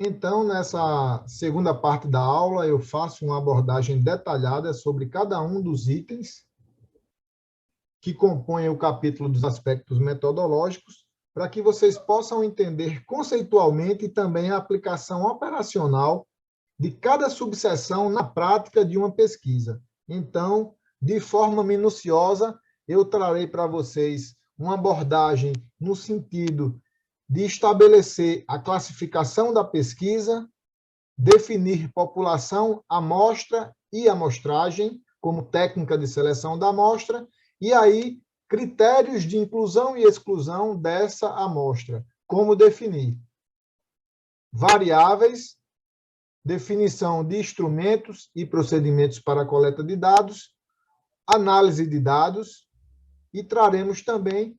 Então, nessa segunda parte da aula, eu faço uma abordagem detalhada sobre cada um dos itens que compõem o capítulo dos aspectos metodológicos, para que vocês possam entender conceitualmente e também a aplicação operacional de cada subseção na prática de uma pesquisa. Então, de forma minuciosa, eu trarei para vocês uma abordagem no sentido de estabelecer a classificação da pesquisa, definir população, amostra e amostragem como técnica de seleção da amostra, e aí critérios de inclusão e exclusão dessa amostra, como definir variáveis, definição de instrumentos e procedimentos para a coleta de dados, análise de dados, e traremos também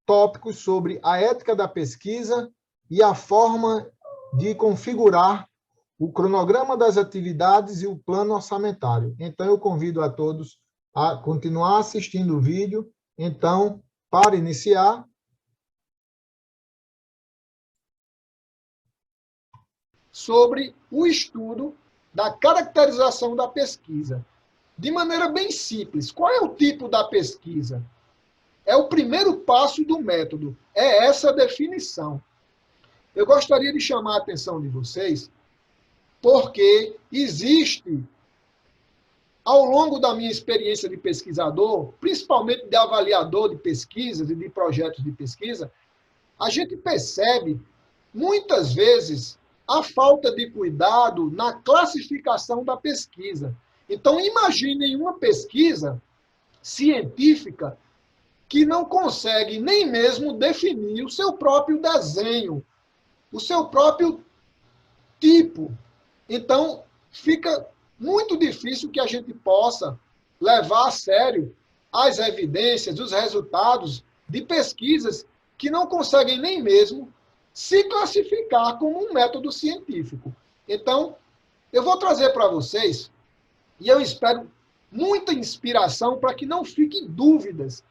tópicos sobre a ética da pesquisa e a forma de configurar o cronograma das atividades e o plano orçamentário. Então, eu convido a todos a continuar assistindo o vídeo. Então, para iniciar, sobre o estudo da caracterização da pesquisa. De maneira bem simples, qual é o tipo da pesquisa? É o primeiro passo do método, é essa definição. Eu gostaria de chamar a atenção de vocês, porque existe, ao longo da minha experiência de pesquisador, principalmente de avaliador de pesquisas e de projetos de pesquisa, a gente percebe, muitas vezes, a falta de cuidado na classificação da pesquisa. Então, imaginem uma pesquisa científica que não consegue nem mesmo definir o seu próprio desenho, o seu próprio tipo. Então, fica muito difícil que a gente possa levar a sério as evidências, os resultados de pesquisas que não conseguem nem mesmo se classificar como um método científico. Então, eu vou trazer para vocês, e eu espero muita inspiração para que não fiquem dúvidas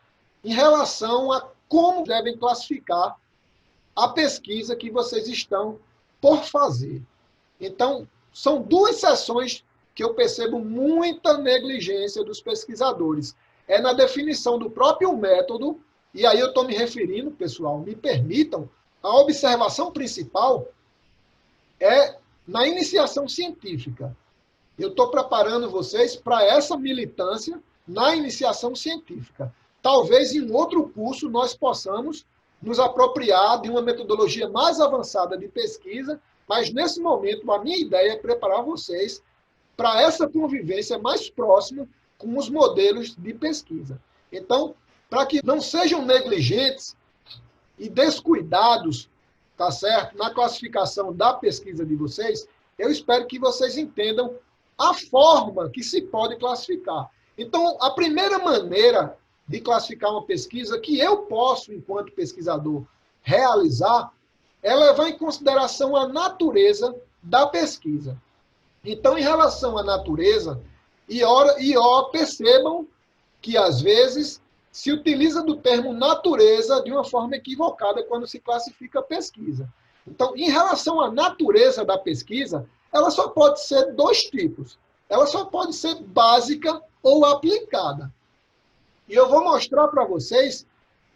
em relação a como devem classificar a pesquisa que vocês estão por fazer. Então, são duas sessões que eu percebo muita negligência dos pesquisadores. É na definição do próprio método, e aí eu estou me referindo, pessoal, me permitam, a observação principal é na iniciação científica. Eu estou preparando vocês para essa militância na iniciação científica. Talvez em outro curso nós possamos nos apropriar de uma metodologia mais avançada de pesquisa, mas nesse momento a minha ideia é preparar vocês para essa convivência mais próxima com os modelos de pesquisa. Então, para que não sejam negligentes e descuidados, tá certo, na classificação da pesquisa de vocês, eu espero que vocês entendam a forma que se pode classificar. Então, a primeira maneira de classificar uma pesquisa que eu posso, enquanto pesquisador, realizar é levar em consideração a natureza da pesquisa. Então, em relação à natureza, percebam que, às vezes, se utiliza do termo natureza de uma forma equivocada quando se classifica a pesquisa. Então, em relação à natureza da pesquisa, ela só pode ser dois tipos. Ela só pode ser básica ou aplicada. E eu vou mostrar para vocês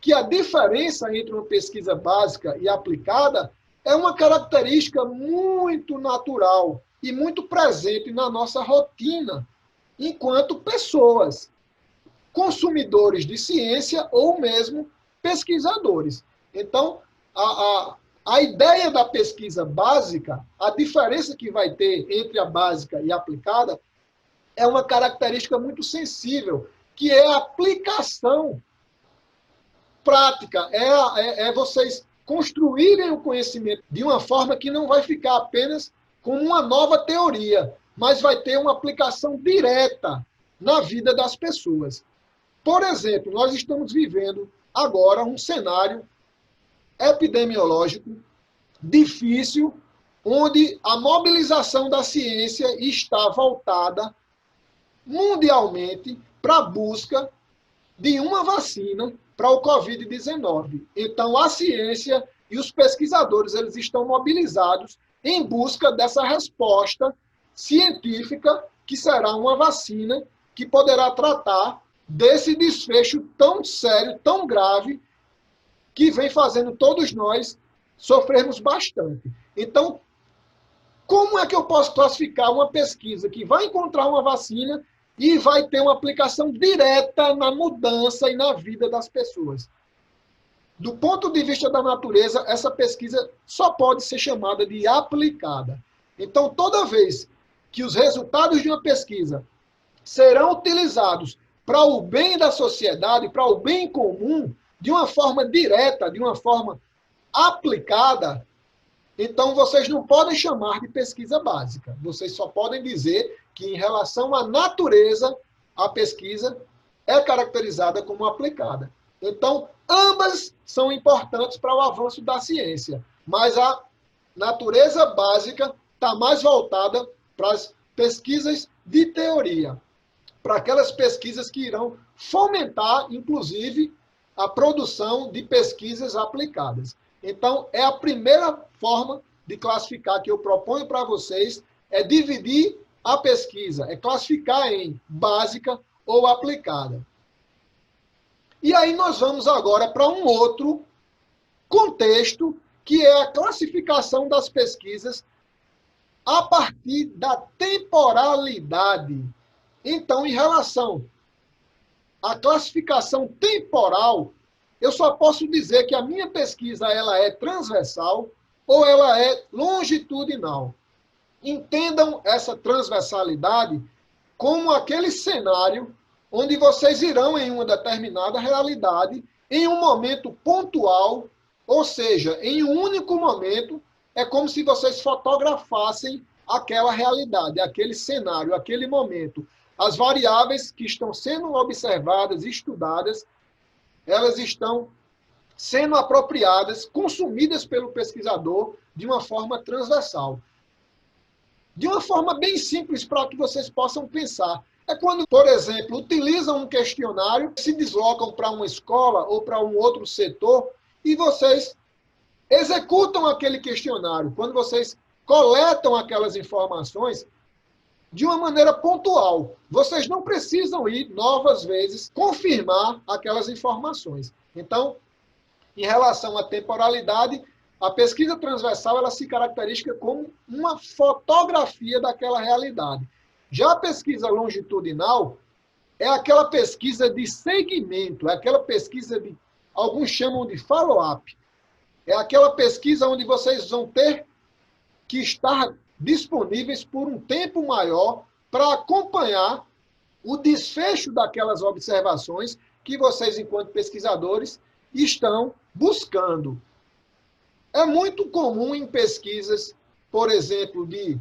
que a diferença entre uma pesquisa básica e aplicada é uma característica muito natural e muito presente na nossa rotina enquanto pessoas, consumidores de ciência ou mesmo pesquisadores. Então, a ideia da pesquisa básica, a diferença que vai ter entre a básica e a aplicada, é uma característica muito sensível, que é a aplicação prática, é vocês construírem o conhecimento de uma forma que não vai ficar apenas como uma nova teoria, mas vai ter uma aplicação direta na vida das pessoas. Por exemplo, nós estamos vivendo agora um cenário epidemiológico difícil, onde a mobilização da ciência está voltada mundialmente para a busca de uma vacina para o Covid-19. Então, a ciência E os pesquisadores eles estão mobilizados em busca dessa resposta científica, que será uma vacina que poderá tratar desse desfecho tão sério, tão grave, que vem fazendo todos nós sofrermos bastante. Então, como é que eu posso classificar uma pesquisa que vai encontrar uma vacina e vai ter uma aplicação direta na mudança e na vida das pessoas? Do ponto de vista da natureza, essa pesquisa só pode ser chamada de aplicada. Então, toda vez que os resultados de uma pesquisa serão utilizados para o bem da sociedade, para o bem comum, de uma forma direta, de uma forma aplicada, então vocês não podem chamar de pesquisa básica. Vocês só podem dizer que, em relação à natureza, a pesquisa é caracterizada como aplicada. Então, ambas são importantes para o avanço da ciência, mas a natureza básica está mais voltada para as pesquisas de teoria, para aquelas pesquisas que irão fomentar, inclusive, a produção de pesquisas aplicadas. Então, é a primeira forma de classificar que eu proponho para vocês, é dividir a pesquisa, é classificar em básica ou aplicada. E aí nós vamos agora para um outro contexto, que é a classificação das pesquisas a partir da temporalidade. Então, em relação à classificação temporal, eu só posso dizer que a minha pesquisa ela é transversal ou ela é longitudinal. Entendam essa transversalidade como aquele cenário onde vocês irão em uma determinada realidade, em um momento pontual, ou seja, em um único momento, é como se vocês fotografassem aquela realidade, aquele cenário, aquele momento. As variáveis que estão sendo observadas e estudadas, elas estão sendo apropriadas, consumidas pelo pesquisador de uma forma transversal. De uma forma bem simples para que vocês possam pensar. É quando, por exemplo, utilizam um questionário, se deslocam para uma escola ou para um outro setor e vocês executam aquele questionário. Quando vocês coletam aquelas informações de uma maneira pontual. Vocês não precisam ir novas vezes confirmar aquelas informações. Então, em relação à temporalidade, a pesquisa transversal ela se caracteriza como uma fotografia daquela realidade. Já a pesquisa longitudinal é aquela pesquisa de segmento, é aquela pesquisa de, alguns chamam de follow-up. É aquela pesquisa onde vocês vão ter que estar disponíveis por um tempo maior para acompanhar o desfecho daquelas observações que vocês, enquanto pesquisadores, estão buscando. É muito comum em pesquisas, por exemplo, de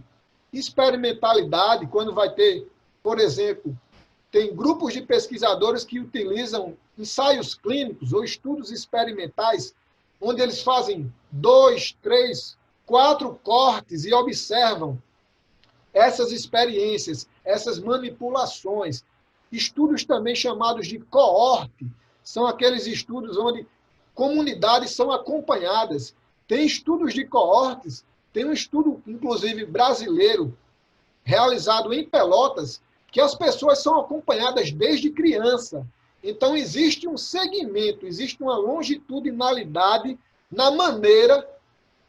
experimentalidade, quando vai ter, por exemplo, tem grupos de pesquisadores que utilizam ensaios clínicos ou estudos experimentais, onde eles fazem 2, 3, 4 cortes e observam essas experiências, essas manipulações. Estudos também chamados de coorte, são aqueles estudos onde comunidades são acompanhadas. Tem estudos de coortes, tem um estudo, inclusive, brasileiro, realizado em Pelotas, que as pessoas são acompanhadas desde criança. Então, existe um segmento, existe uma longitudinalidade na maneira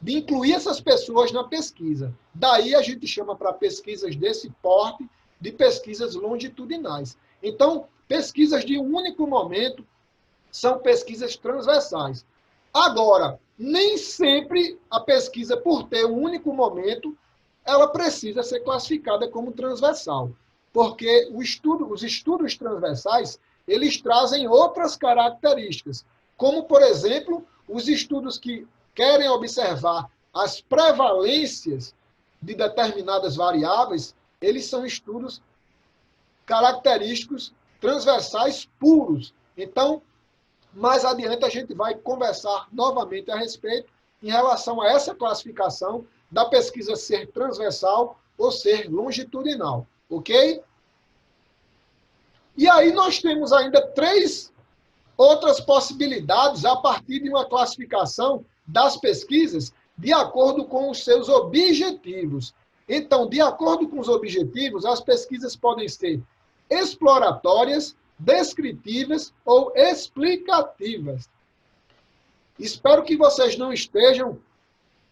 de incluir essas pessoas na pesquisa. Daí a gente chama para pesquisas desse porte de pesquisas longitudinais. Então, pesquisas de um único momento são pesquisas transversais. Agora, nem sempre a pesquisa, por ter um único momento, ela precisa ser classificada como transversal, porque os estudos transversais, eles trazem outras características, como, por exemplo, os estudos que querem observar as prevalências de determinadas variáveis, eles são estudos característicos transversais puros. Então, mais adiante a gente vai conversar novamente a respeito em relação a essa classificação da pesquisa ser transversal ou ser longitudinal, ok? E aí nós temos ainda 3 outras possibilidades a partir de uma classificação das pesquisas de acordo com os seus objetivos. Então, de acordo com os objetivos, as pesquisas podem ser exploratórias, descritivas ou explicativas. Espero que vocês não estejam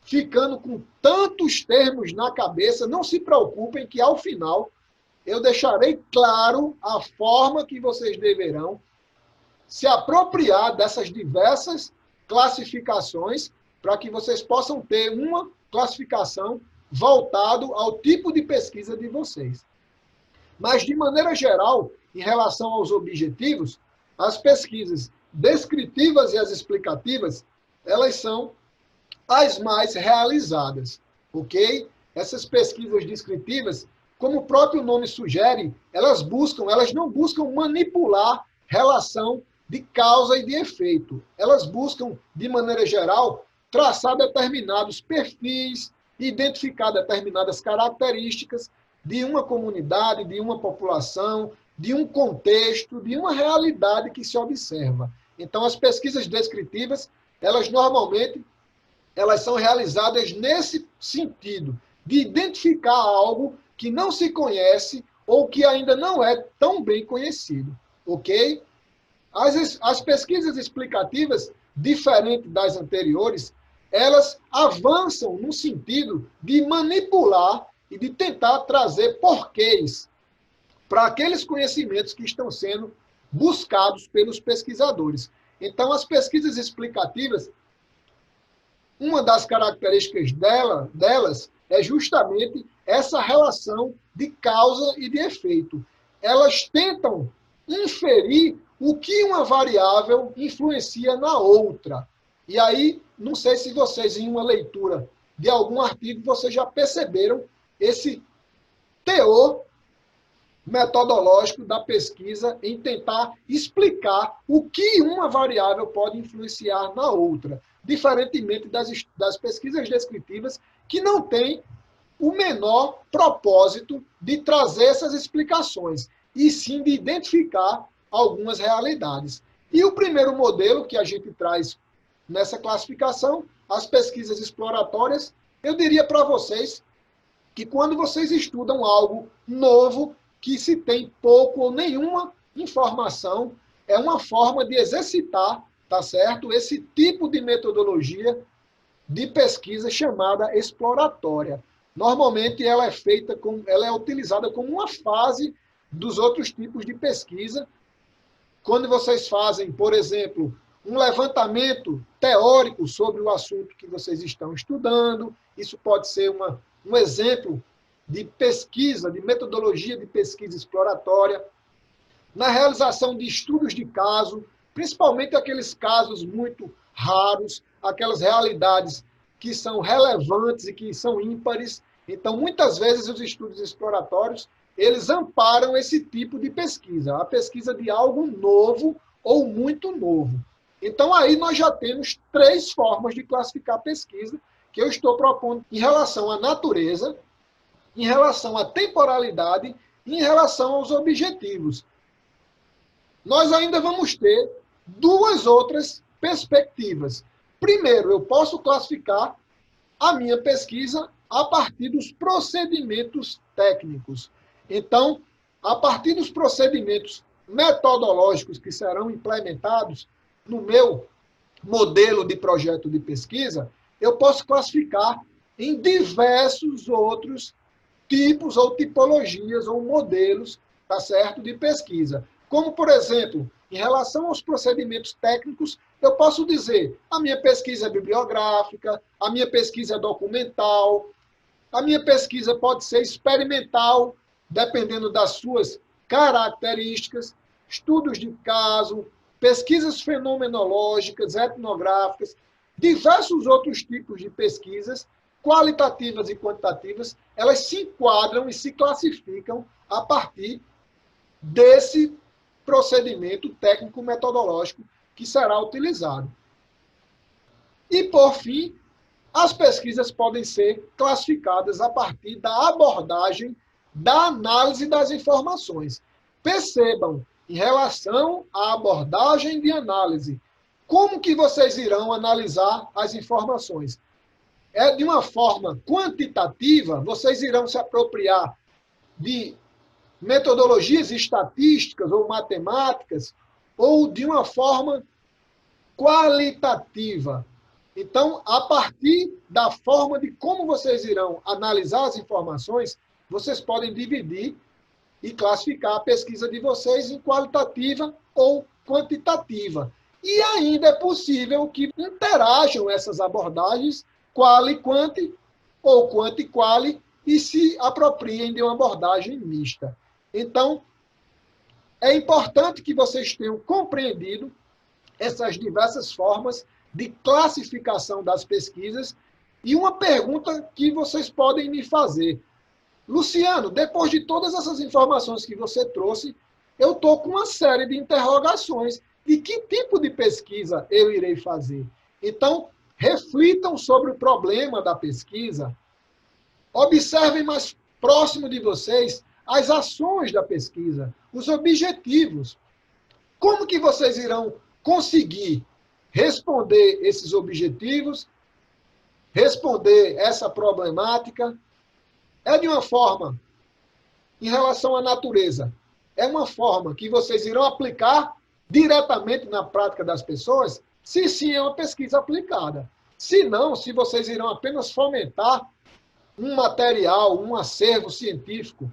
ficando com tantos termos na cabeça. Não se preocupem que, ao final, eu deixarei claro a forma que vocês deverão se apropriar dessas diversas classificações para que vocês possam ter uma classificação voltado ao tipo de pesquisa de vocês. Mas, de maneira geral, em relação aos objetivos, as pesquisas descritivas e as explicativas, elas são as mais realizadas, ok? Essas pesquisas descritivas, como o próprio nome sugere, elas não buscam manipular relação de causa e de efeito. Elas buscam, de maneira geral, traçar determinados perfis, identificar determinadas características de uma comunidade, de uma população, de um contexto, de uma realidade que se observa. Então, as pesquisas descritivas, elas normalmente são realizadas nesse sentido, de identificar algo que não se conhece ou que ainda não é tão bem conhecido, ok? As pesquisas explicativas, diferente das anteriores, elas avançam no sentido de manipular e de tentar trazer porquês para aqueles conhecimentos que estão sendo buscados pelos pesquisadores. Então, as pesquisas explicativas, uma das características delas é justamente essa relação de causa e de efeito. Elas tentam inferir o que uma variável influencia na outra. E aí, não sei se vocês, em uma leitura de algum artigo, vocês já perceberam esse teor metodológico da pesquisa em tentar explicar o que uma variável pode influenciar na outra, diferentemente das pesquisas descritivas, que não têm o menor propósito de trazer essas explicações, e sim de identificar algumas realidades. E o primeiro modelo que a gente traz nessa classificação, as pesquisas exploratórias, eu diria para vocês que quando vocês estudam algo novo, que se tem pouco ou nenhuma informação, é uma forma de exercitar, tá certo? Esse tipo de metodologia de pesquisa chamada exploratória. Normalmente ela é utilizada como uma fase dos outros tipos de pesquisa. Quando vocês fazem, por exemplo, um levantamento teórico sobre o assunto que vocês estão estudando, isso pode ser um exemplo de pesquisa, de metodologia de pesquisa exploratória. Na realização de estudos de caso, principalmente aqueles casos muito raros, aquelas realidades que são relevantes e que são ímpares. Então, muitas vezes, os estudos exploratórios, eles amparam esse tipo de pesquisa, a pesquisa de algo novo ou muito novo. Então, aí nós já temos 3 formas de classificar a pesquisa que eu estou propondo em relação à natureza, em relação à temporalidade e em relação aos objetivos. Nós ainda vamos ter 2 outras perspectivas. Primeiro, eu posso classificar a minha pesquisa a partir dos procedimentos técnicos. Então, a partir dos procedimentos metodológicos que serão implementados no meu modelo de projeto de pesquisa, eu posso classificar em diversos outros tipos ou tipologias ou modelos, tá certo, de pesquisa. Como, por exemplo, em relação aos procedimentos técnicos, eu posso dizer, a minha pesquisa é bibliográfica, a minha pesquisa é documental, a minha pesquisa pode ser experimental, dependendo das suas características, estudos de caso, pesquisas fenomenológicas, etnográficas, diversos outros tipos de pesquisas, qualitativas e quantitativas, elas se enquadram e se classificam a partir desse procedimento técnico-metodológico que será utilizado. E, por fim, as pesquisas podem ser classificadas a partir da abordagem da análise das informações. Percebam, em relação à abordagem de análise Como que vocês irão analisar as informações? É de uma forma quantitativa, vocês irão se apropriar de metodologias estatísticas ou matemáticas, ou de uma forma qualitativa. Então, a partir da forma de como vocês irão analisar as informações, vocês podem dividir e classificar a pesquisa de vocês em qualitativa ou quantitativa. E ainda é possível que interajam essas abordagens, quali-quanti ou quanti-quali, e se apropriem de uma abordagem mista. Então, é importante que vocês tenham compreendido essas diversas formas de classificação das pesquisas. E uma pergunta que vocês podem me fazer: Luciano, depois de todas essas informações que você trouxe, eu estou com uma série de interrogações de que tipo de pesquisa eu irei fazer. Então, reflitam sobre o problema da pesquisa, observem mais próximo de vocês as ações da pesquisa, os objetivos. Como que vocês irão conseguir responder esses objetivos, responder essa problemática? É de uma forma, em relação à natureza, é uma forma que vocês irão aplicar diretamente na prática das pessoas? Se sim, é uma pesquisa aplicada. Se não, se vocês irão apenas fomentar um material, um acervo científico,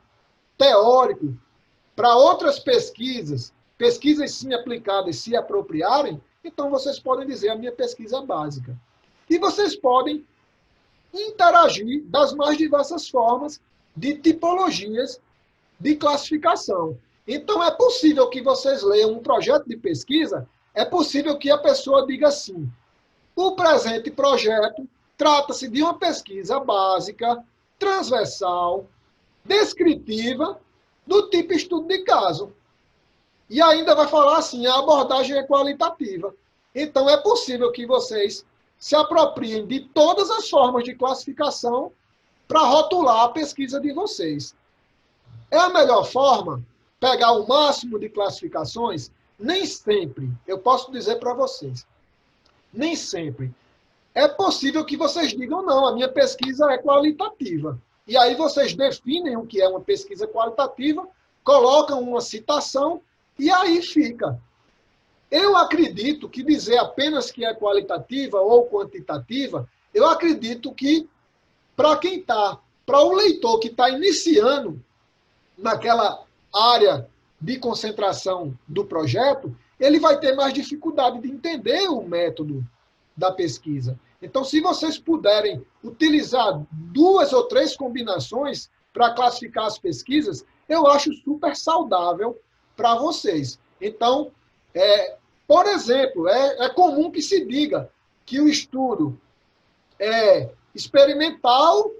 teórico, para outras pesquisas, pesquisas sim aplicadas se apropriarem, então vocês podem dizer a minha pesquisa básica. E vocês podem interagir das mais diversas formas de tipologias de classificação. Então, é possível que vocês leiam um projeto de pesquisa, é possível que a pessoa diga assim: o presente projeto trata-se de uma pesquisa básica, transversal, descritiva, do tipo estudo de caso. E ainda vai falar assim: a abordagem é qualitativa. Então, é possível que vocês se apropriem de todas as formas de classificação para rotular a pesquisa de vocês. É a melhor forma pegar o máximo de classificações? Nem sempre. Eu posso dizer para vocês, nem sempre. É possível que vocês digam: não, a minha pesquisa é qualitativa. E aí vocês definem o que é uma pesquisa qualitativa, colocam uma citação e aí fica. Eu acredito que dizer apenas que é qualitativa ou quantitativa, eu acredito que para o leitor que está iniciando naquela área de concentração do projeto, ele vai ter mais dificuldade de entender o método da pesquisa. Então, se vocês puderem utilizar 2 ou 3 combinações para classificar as pesquisas, eu acho super saudável para vocês. Então, por exemplo, é comum que se diga que o estudo é experimental,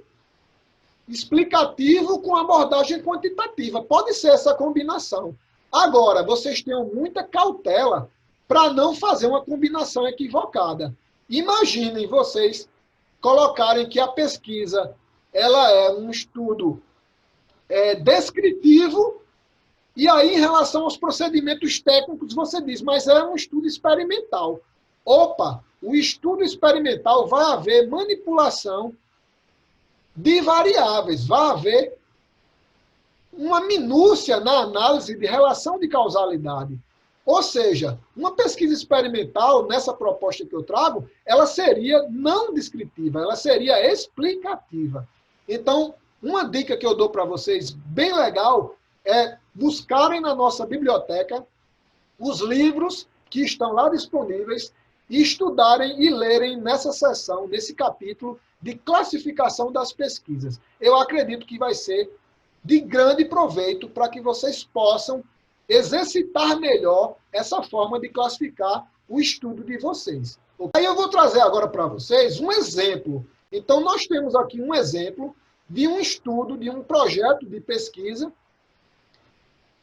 explicativo com abordagem quantitativa. Pode ser essa combinação. Agora, vocês tenham muita cautela para não fazer uma combinação equivocada. Imaginem vocês colocarem que a pesquisa ela é um estudo descritivo, e aí, em relação aos procedimentos técnicos, você diz: mas é um estudo experimental. Opa, o estudo experimental vai haver manipulação de variáveis, vai haver uma minúcia na análise de relação de causalidade. Ou seja, uma pesquisa experimental, nessa proposta que eu trago, ela seria não descritiva, ela seria explicativa. Então, uma dica que eu dou para vocês, bem legal, é buscarem na nossa biblioteca os livros que estão lá disponíveis e estudarem e lerem nessa seção, nesse capítulo de classificação das pesquisas. Eu acredito que vai ser de grande proveito para que vocês possam exercitar melhor essa forma de classificar o estudo de vocês. Aí eu vou trazer agora para vocês um exemplo. Então, nós temos aqui um exemplo de um estudo, de um projeto de pesquisa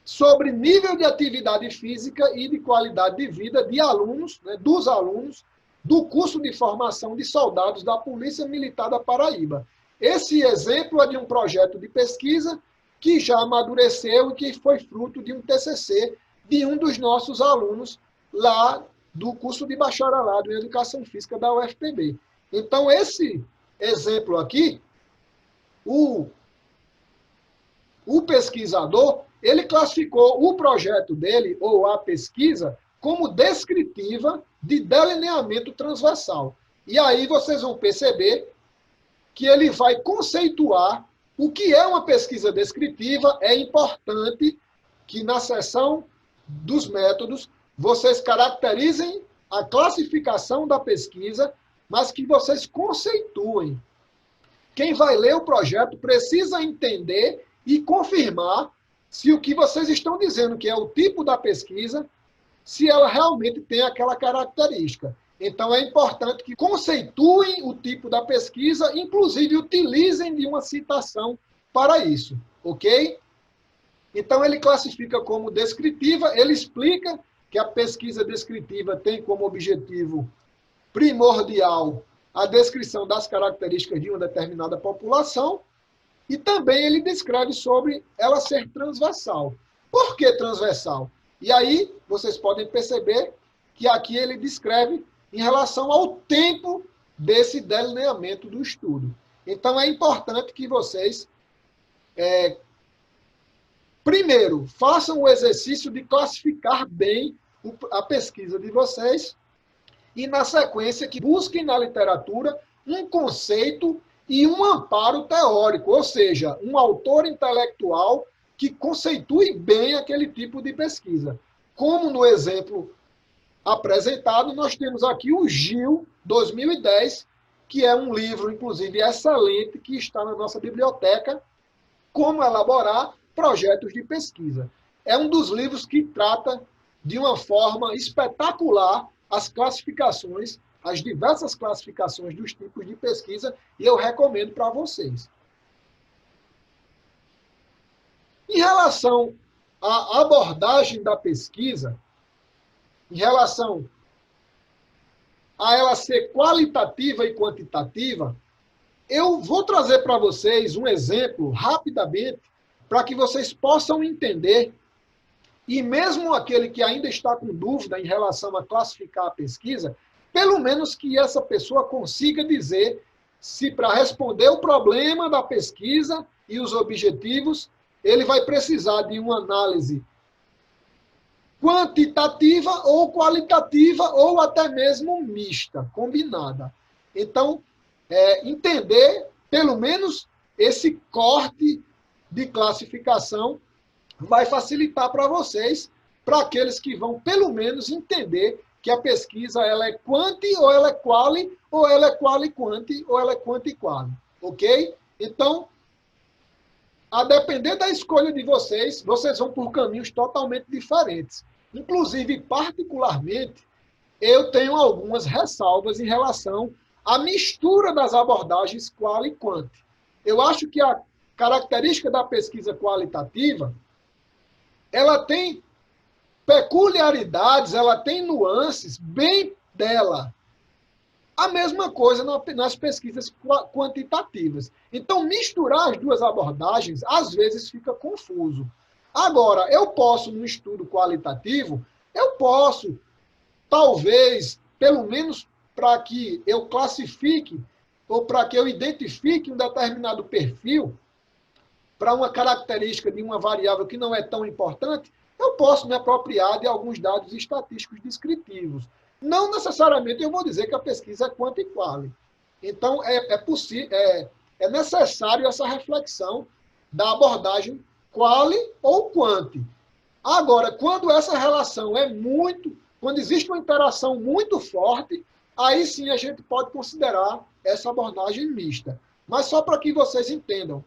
sobre nível de atividade física e de qualidade de vida de alunos, dos alunos do curso de formação de soldados da Polícia Militar da Paraíba. Esse exemplo é de um projeto de pesquisa que já amadureceu e que foi fruto de um TCC de um dos nossos alunos lá do curso de bacharelado em Educação Física da UFPB. Então, esse exemplo aqui, o pesquisador, ele classificou o projeto dele, ou a pesquisa, como descritiva de delineamento transversal. E aí vocês vão perceber que ele vai conceituar o que é uma pesquisa descritiva. É importante que na seção dos métodos vocês caracterizem a classificação da pesquisa, mas que vocês conceituem. Quem vai ler o projeto precisa entender e confirmar se o que vocês estão dizendo que é o tipo da pesquisa, se ela realmente tem aquela característica. Então, é importante que conceituem o tipo da pesquisa, inclusive utilizem de uma citação para isso, ok? Então, ele classifica como descritiva, ele explica que a pesquisa descritiva tem como objetivo primordial a descrição das características de uma determinada população, e também ele descreve sobre ela ser transversal. Por que transversal? E aí, vocês podem perceber que aqui ele descreve em relação ao tempo desse delineamento do estudo. Então, é importante que vocês, primeiro, façam o exercício de classificar bem a pesquisa de vocês e, na sequência, que busquem na literatura um conceito e um amparo teórico, ou seja, um autor intelectual que conceitue bem aquele tipo de pesquisa. Como no exemplo apresentado, nós temos aqui o Gil, 2010, que é um livro, inclusive, excelente, que está na nossa biblioteca, Como Elaborar Projetos de Pesquisa. É um dos livros que trata de uma forma espetacular as classificações, as diversas classificações dos tipos de pesquisa, e eu recomendo para vocês. Em relação à abordagem da pesquisa, em relação a ela ser qualitativa e quantitativa, eu vou trazer para vocês um exemplo, rapidamente, para que vocês possam entender, e mesmo aquele que ainda está com dúvida em relação a classificar a pesquisa, pelo menos que essa pessoa consiga dizer se, para responder o problema da pesquisa e os objetivos, ele vai precisar de uma análise quantitativa ou qualitativa, ou até mesmo mista, combinada. Então, entender, pelo menos, esse corte de classificação vai facilitar para vocês, para aqueles que vão, pelo menos, entender que a pesquisa ela é quanti, ou ela é quali, ou ela é quali-quanti, ou ela é quanti-quali. Ok? Então, a depender da escolha de vocês, vocês vão por caminhos totalmente diferentes. Inclusive, particularmente, eu tenho algumas ressalvas em relação à mistura das abordagens qual e quanti. Eu acho que a característica da pesquisa qualitativa, ela tem peculiaridades, ela tem nuances bem dela. A mesma coisa nas pesquisas quantitativas. Então, misturar as duas abordagens, às vezes, fica confuso. Agora, eu posso, no estudo qualitativo, eu posso, talvez, pelo menos para que eu classifique, ou para que eu identifique um determinado perfil, para uma característica de uma variável que não é tão importante, eu posso me apropriar de alguns dados estatísticos descritivos. Não necessariamente eu vou dizer que a pesquisa é quanti e quali. Então, é necessário essa reflexão da abordagem quali ou quanti. Agora, quando essa relação quando existe uma interação muito forte, aí sim a gente pode considerar essa abordagem mista. Mas só para que vocês entendam.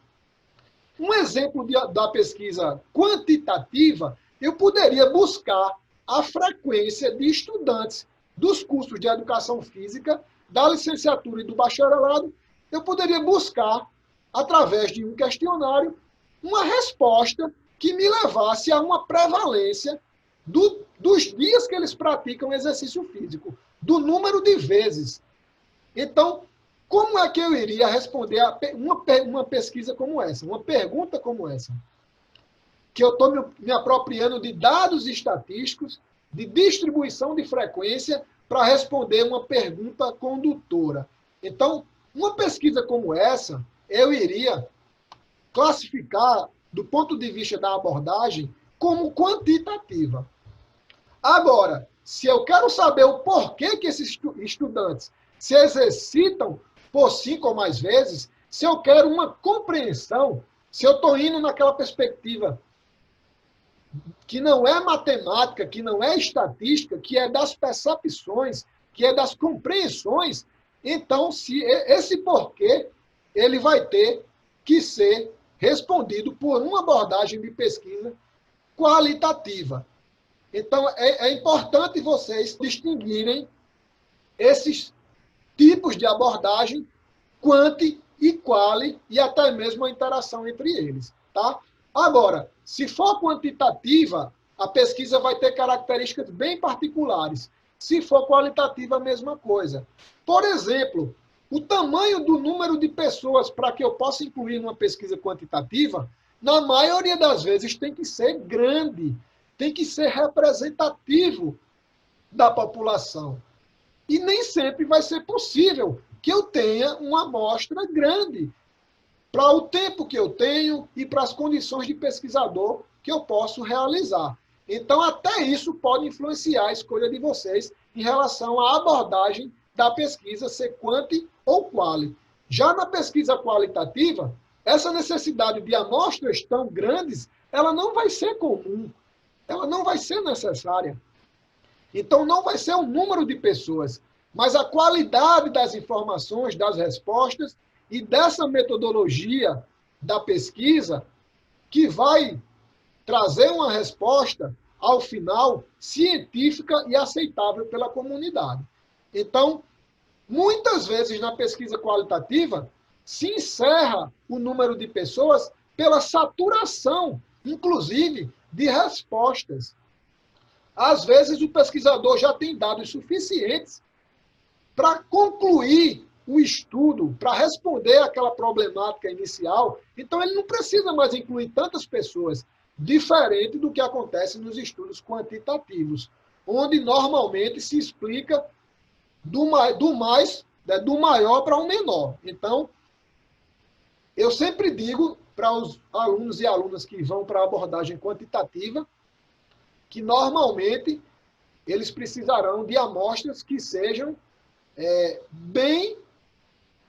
Um exemplo da pesquisa quantitativa, eu poderia buscar a frequência de estudantes dos cursos de educação física, da licenciatura e do bacharelado. Eu poderia buscar, através de um questionário, uma resposta que me levasse a uma prevalência dos dias que eles praticam exercício físico, do número de vezes. Então, como é que eu iria responder a uma pesquisa como essa, uma pergunta como essa? Que eu estou me apropriando de dados estatísticos de distribuição de frequência para responder uma pergunta condutora. Então, uma pesquisa como essa, eu iria classificar, do ponto de vista da abordagem, como quantitativa. Agora, se eu quero saber o porquê que esses estudantes se exercitam por 5 ou mais vezes, se eu quero uma compreensão, se eu estou indo naquela perspectiva que não é matemática, que não é estatística, que é das percepções, que é das compreensões, então, se esse porquê, ele vai ter que ser respondido por uma abordagem de pesquisa qualitativa. Então, é importante vocês distinguirem esses tipos de abordagem, quanti e quali, e até mesmo a interação entre eles. Tá? Agora, se for quantitativa, a pesquisa vai ter características bem particulares. Se for qualitativa, a mesma coisa. Por exemplo, o tamanho do número de pessoas para que eu possa incluir numa pesquisa quantitativa, na maioria das vezes tem que ser grande, tem que ser representativo da população. E nem sempre vai ser possível que eu tenha uma amostra grande para o tempo que eu tenho e para as condições de pesquisador que eu posso realizar. Então, até isso pode influenciar a escolha de vocês em relação à abordagem da pesquisa, ser quanti ou quali. Já na pesquisa qualitativa, essa necessidade de amostras tão grandes, ela não vai ser comum, ela não vai ser necessária. Então, não vai ser o número de pessoas, mas a qualidade das informações, das respostas e dessa metodologia da pesquisa que vai trazer uma resposta, ao final, científica e aceitável pela comunidade. Então, muitas vezes na pesquisa qualitativa, se encerra o número de pessoas pela saturação, inclusive, de respostas. Às vezes, o pesquisador já tem dados suficientes para concluir o estudo, para responder àquela problemática inicial. Então, ele não precisa mais incluir tantas pessoas, diferente do que acontece nos estudos quantitativos, onde normalmente se explica do maior para o menor. Então, eu sempre digo para os alunos e alunas que vão para a abordagem quantitativa que, normalmente, eles precisarão de amostras que sejam bem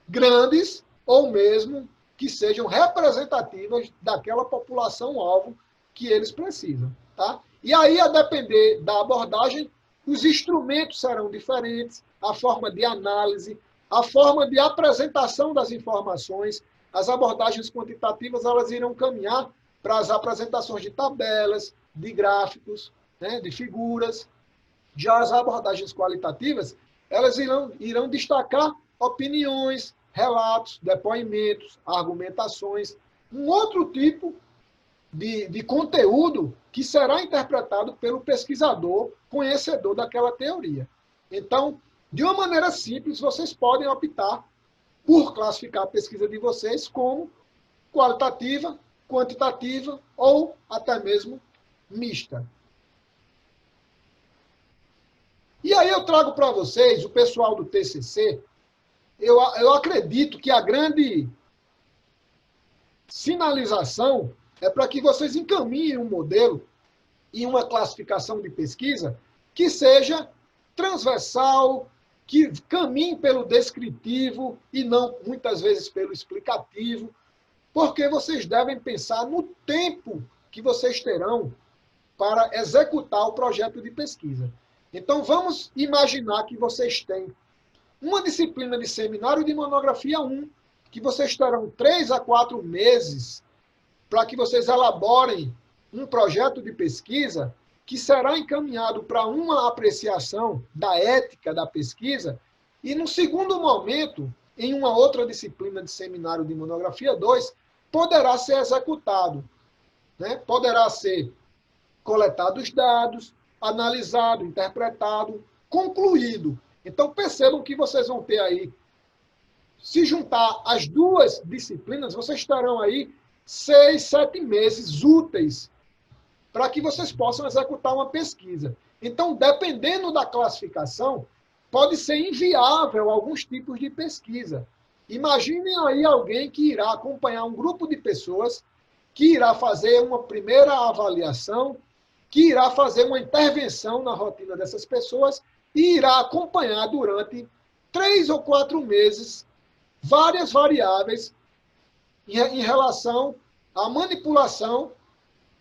grandes ou mesmo que sejam representativas daquela população-alvo que eles precisam. Tá? E aí, a depender da abordagem, os instrumentos serão diferentes, a forma de análise, a forma de apresentação das informações. As abordagens quantitativas elas irão caminhar para as apresentações de tabelas, de gráficos, né, de figuras. Já as abordagens qualitativas, elas irão destacar opiniões, relatos, depoimentos, argumentações, um outro tipo de conteúdo que será interpretado pelo pesquisador conhecedor daquela teoria. Então, de uma maneira simples, vocês podem optar por classificar a pesquisa de vocês como qualitativa, quantitativa ou até mesmo mista. E aí eu trago para vocês, o pessoal do TCC, eu acredito que a grande sinalização é para que vocês encaminhem um modelo e uma classificação de pesquisa que seja transversal, que caminhe pelo descritivo e não, muitas vezes, pelo explicativo, porque vocês devem pensar no tempo que vocês terão para executar o projeto de pesquisa. Então, vamos imaginar que vocês têm uma disciplina de seminário de monografia 1, que vocês terão 3 a 4 meses para que vocês elaborem um projeto de pesquisa que será encaminhado para uma apreciação da ética da pesquisa e, no segundo momento, em uma outra disciplina de seminário de monografia 2, poderá ser executado. Né? Poderá ser coletado os dados, analisado, interpretado, concluído. Então, percebam que vocês vão ter aí, se juntar as duas disciplinas, vocês terão aí 6, 7 meses úteis para que vocês possam executar uma pesquisa. Então, dependendo da classificação, pode ser inviável alguns tipos de pesquisa. Imaginem aí alguém que irá acompanhar um grupo de pessoas, que irá fazer uma primeira avaliação, que irá fazer uma intervenção na rotina dessas pessoas e irá acompanhar durante 3 ou 4 meses várias variáveis em relação à manipulação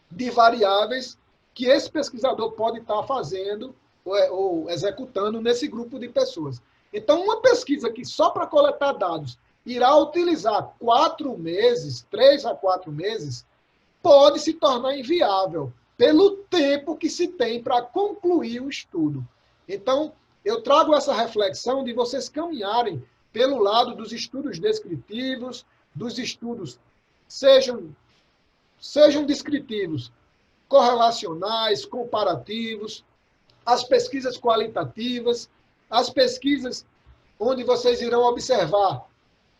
de variáveis que esse pesquisador pode estar fazendo ou executando nesse grupo de pessoas. Então, uma pesquisa que só para coletar dados irá utilizar 4 meses, 3 a 4 meses, pode se tornar inviável pelo tempo que se tem para concluir o estudo. Então, eu trago essa reflexão de vocês caminharem pelo lado dos estudos descritivos, dos estudos sejam descritivos, correlacionais, comparativos, as pesquisas qualitativas, as pesquisas onde vocês irão observar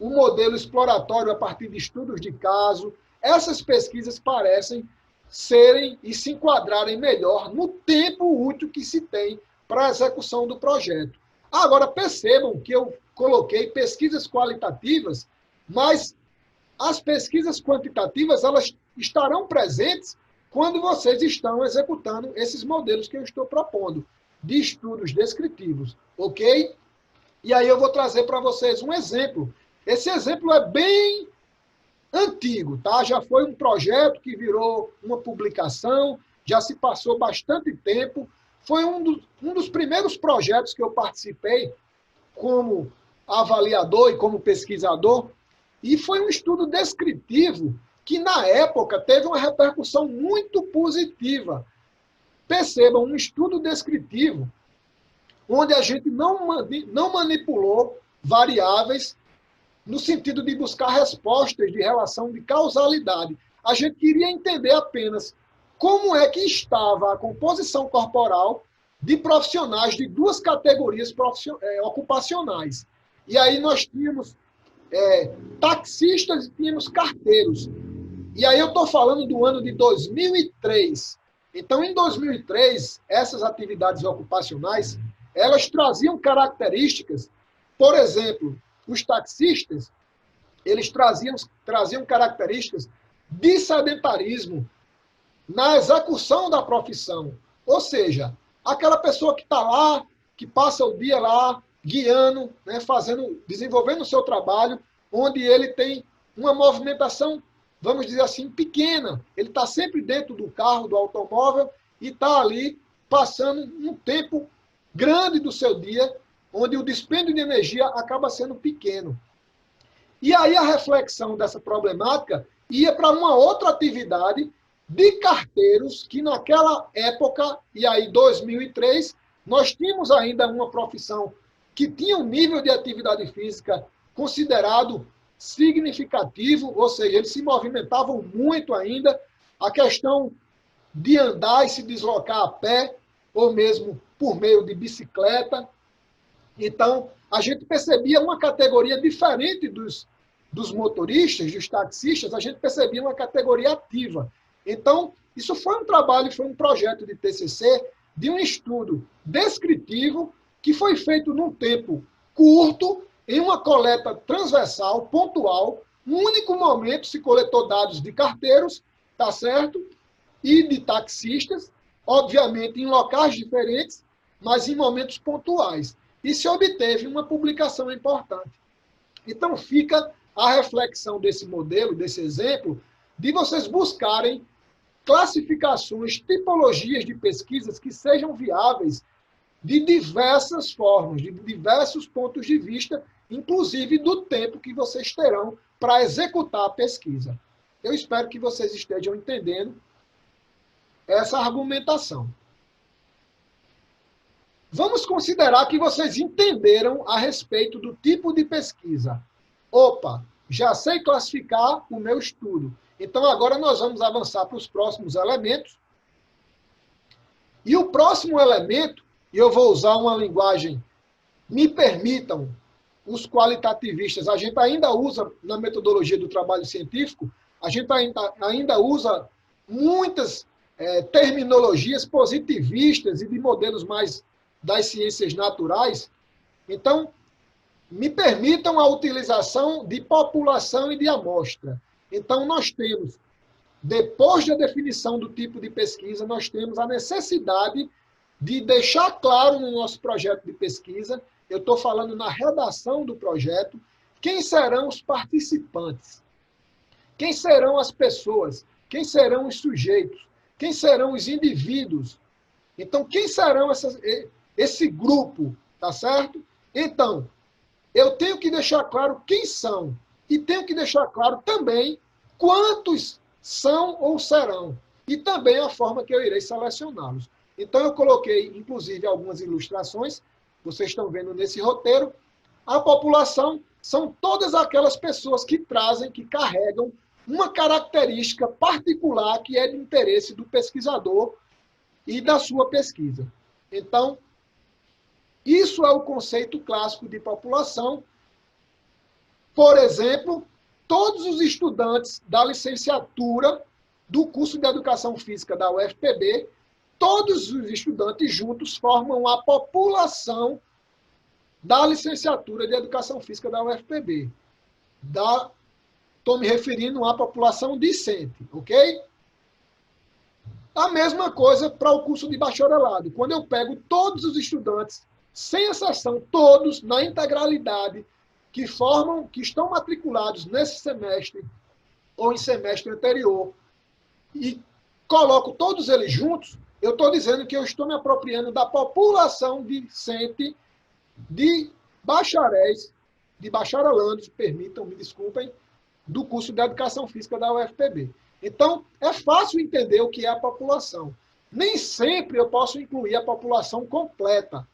um modelo exploratório a partir de estudos de caso. Essas pesquisas parecem serem e se enquadrarem melhor no tempo útil que se tem para a execução do projeto. Agora, percebam que eu coloquei pesquisas qualitativas, mas as pesquisas quantitativas elas estarão presentes quando vocês estão executando esses modelos que eu estou propondo, de estudos descritivos, ok? E aí eu vou trazer para vocês um exemplo. Esse exemplo é bem antigo, tá? Já foi um projeto que virou uma publicação, já se passou bastante tempo. Foi um dos primeiros projetos que eu participei como avaliador e como pesquisador, e foi um estudo descritivo que, na época, teve uma repercussão muito positiva. Percebam, um estudo descritivo onde a gente não manipulou variáveis no sentido de buscar respostas de relação de causalidade. A gente queria entender apenas como é que estava a composição corporal de profissionais de 2 categorias ocupacionais. E aí nós tínhamos taxistas e tínhamos carteiros. E aí eu estou falando do ano de 2003. Então, em 2003, essas atividades ocupacionais, elas traziam características, por exemplo, os taxistas, eles traziam características de sedentarismo na execução da profissão. Ou seja, aquela pessoa que está lá, que passa o dia lá, guiando, né, desenvolvendo o seu trabalho, onde ele tem uma movimentação, vamos dizer assim, pequena. Ele está sempre dentro do carro, do automóvel, e está ali passando um tempo grande do seu dia, onde o dispêndio de energia acaba sendo pequeno. E aí a reflexão dessa problemática ia para uma outra atividade de carteiros, que naquela época, e aí 2003, nós tínhamos ainda uma profissão que tinha um nível de atividade física considerado significativo, ou seja, eles se movimentavam muito ainda. A questão de andar e se deslocar a pé, ou mesmo por meio de bicicleta. Então, a gente percebia uma categoria diferente dos motoristas, dos taxistas, a gente percebia uma categoria ativa. Então, isso foi um trabalho, foi um projeto de TCC, de um estudo descritivo, que foi feito num tempo curto, em uma coleta transversal, pontual. Um único momento se coletou dados de carteiros, tá certo? E de taxistas, obviamente em locais diferentes, mas em momentos pontuais. E se obteve uma publicação importante. Então fica a reflexão desse modelo, desse exemplo, de vocês buscarem classificações, tipologias de pesquisas que sejam viáveis de diversas formas, de diversos pontos de vista, inclusive do tempo que vocês terão para executar a pesquisa. Eu espero que vocês estejam entendendo essa argumentação. Vamos considerar que vocês entenderam a respeito do tipo de pesquisa. Opa, já sei classificar o meu estudo. Então, agora nós vamos avançar para os próximos elementos. E o próximo elemento, e eu vou usar uma linguagem, me permitam, os qualitativistas, a gente ainda usa, na metodologia do trabalho científico, a gente ainda usa muitas terminologias positivistas e de modelos mais das ciências naturais. Então, me permitam a utilização de população e de amostra. Então, nós temos, depois da definição do tipo de pesquisa, nós temos a necessidade de deixar claro no nosso projeto de pesquisa, eu estou falando na redação do projeto, quem serão os participantes, quem serão as pessoas, quem serão os sujeitos, quem serão os indivíduos. Então, quem serão esse grupo, tá certo? Então, eu tenho que deixar claro quem são e tenho que deixar claro também quantos são ou serão e também a forma que eu irei selecioná-los. Então, eu coloquei, inclusive, algumas ilustrações, vocês estão vendo nesse roteiro. A população são todas aquelas pessoas que trazem, que carregam uma característica particular que é de interesse do pesquisador e da sua pesquisa. Então, isso é o conceito clássico de população. Por exemplo, todos os estudantes da licenciatura do curso de Educação Física da UFPB, todos os estudantes juntos formam a população da licenciatura de Educação Física da UFPB. Estou me referindo à população discente, ok? A mesma coisa para o curso de bacharelado. Quando eu pego todos os estudantes, sem exceção, todos, na integralidade, que estão matriculados nesse semestre ou em semestre anterior, e coloco todos eles juntos, eu estou dizendo que eu estou me apropriando da população discente de bacharéis, de bacharelandos, me desculpem, do curso de Educação Física da UFPB. Então, é fácil entender o que é a população. Nem sempre eu posso incluir a população completa.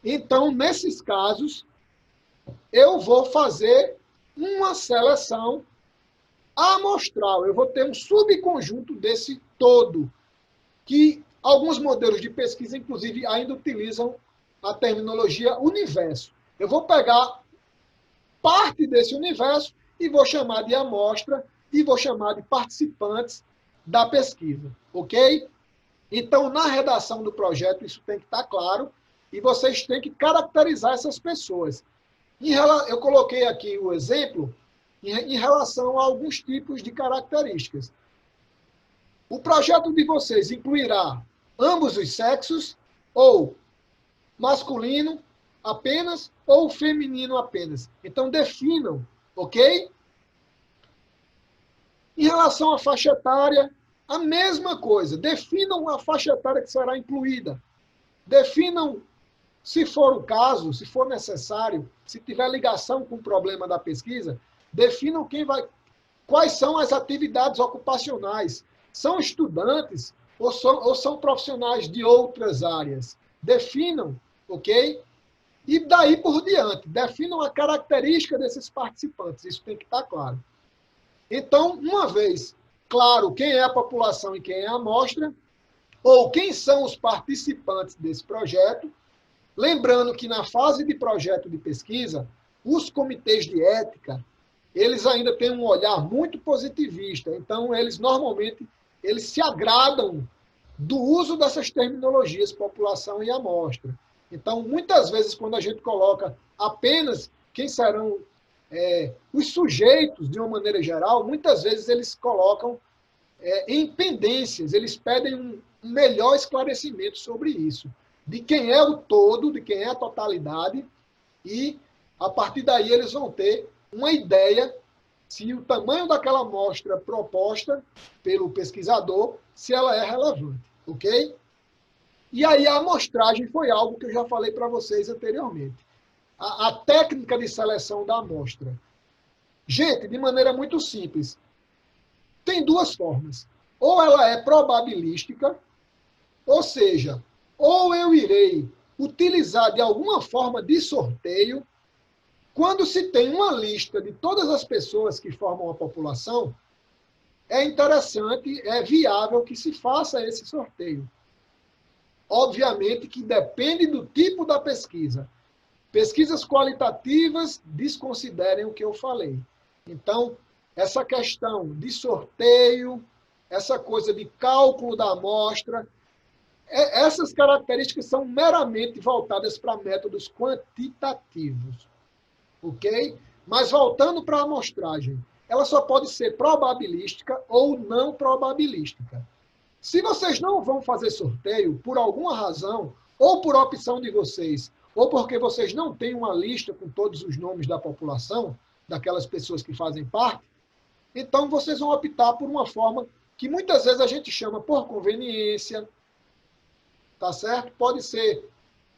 Então, nesses casos, eu vou fazer uma seleção amostral. Eu vou ter um subconjunto desse todo, que alguns modelos de pesquisa, inclusive, ainda utilizam a terminologia universo. Eu vou pegar parte desse universo e vou chamar de amostra e vou chamar de participantes da pesquisa, ok? Então, na redação do projeto, isso tem que estar claro e vocês têm que caracterizar essas pessoas. Eu coloquei aqui o exemplo em relação a alguns tipos de características. O projeto de vocês incluirá ambos os sexos, ou masculino apenas, ou feminino apenas. Então, definam, ok? Em relação à faixa etária, a mesma coisa. Definam a faixa etária que será incluída. Definam, se for o caso, se for necessário, se tiver ligação com o problema da pesquisa, definam quais são as atividades ocupacionais. São estudantes ou são profissionais de outras áreas? Definam, ok? E daí por diante, definam a característica desses participantes. Isso tem que estar claro. Então, uma vez claro quem é a população e quem é a amostra, ou quem são os participantes desse projeto, lembrando que na fase de projeto de pesquisa, os comitês de ética, eles ainda têm um olhar muito positivista. Então, eles normalmente se agradam do uso dessas terminologias, população e amostra. Então, muitas vezes, quando a gente coloca apenas quem serão os sujeitos, de uma maneira geral, muitas vezes eles colocam em pendências, eles pedem um melhor esclarecimento sobre isso, de quem é o todo, de quem é a totalidade, e a partir daí eles vão ter uma ideia se o tamanho daquela amostra proposta pelo pesquisador, se ela é relevante, ok? E aí a amostragem foi algo que eu já falei para vocês anteriormente. A técnica de seleção da amostra. Gente, de maneira muito simples, tem duas formas. Ou ela é probabilística, ou seja, ou eu irei utilizar de alguma forma de sorteio. Quando se tem uma lista de todas as pessoas que formam a população, é interessante, é viável que se faça esse sorteio. Obviamente que depende do tipo da pesquisa. Pesquisas qualitativas desconsiderem o que eu falei. Então, essa questão de sorteio essa coisa de cálculo da amostra. Essas características são meramente voltadas para métodos quantitativos, ok? Mas voltando para a amostragem, ela só pode ser probabilística ou não probabilística. Se vocês não vão fazer sorteio, por alguma razão, ou por opção de vocês, ou porque vocês não têm uma lista com todos os nomes da população, daquelas pessoas que fazem parte, então vocês vão optar por uma forma que muitas vezes a gente chama por conveniência, tá certo? Pode ser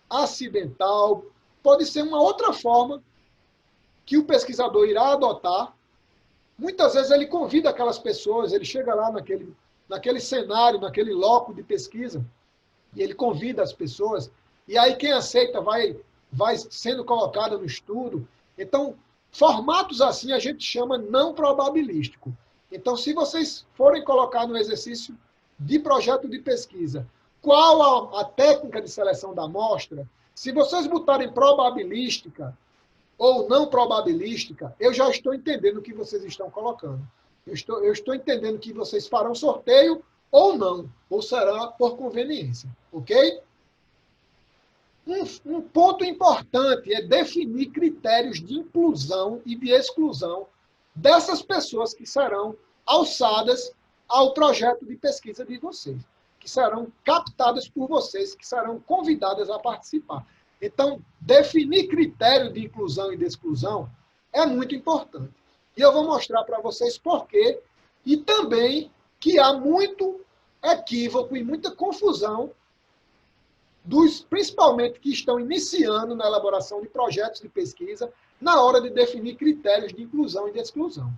acidental, pode ser uma outra forma que o pesquisador irá adotar. Muitas vezes ele convida aquelas pessoas, ele chega lá naquele cenário, naquele loco de pesquisa, e ele convida as pessoas, e aí quem aceita vai sendo colocado no estudo. Então, formatos assim a gente chama não probabilístico. Então, se vocês forem colocar no exercício de projeto de pesquisa, qual a técnica de seleção da amostra, se vocês botarem probabilística ou não probabilística, eu já estou entendendo o que vocês estão colocando. Eu estou entendendo que vocês farão sorteio ou não, ou será por conveniência, ok? Um ponto importante é definir critérios de inclusão e de exclusão dessas pessoas que serão alçadas ao projeto de pesquisa de vocês, que serão captadas por vocês, que serão convidadas a participar. Então, definir critério de inclusão e de exclusão é muito importante. E eu vou mostrar para vocês por quê, e também que há muito equívoco e muita confusão principalmente que estão iniciando na elaboração de projetos de pesquisa, na hora de definir critérios de inclusão e de exclusão.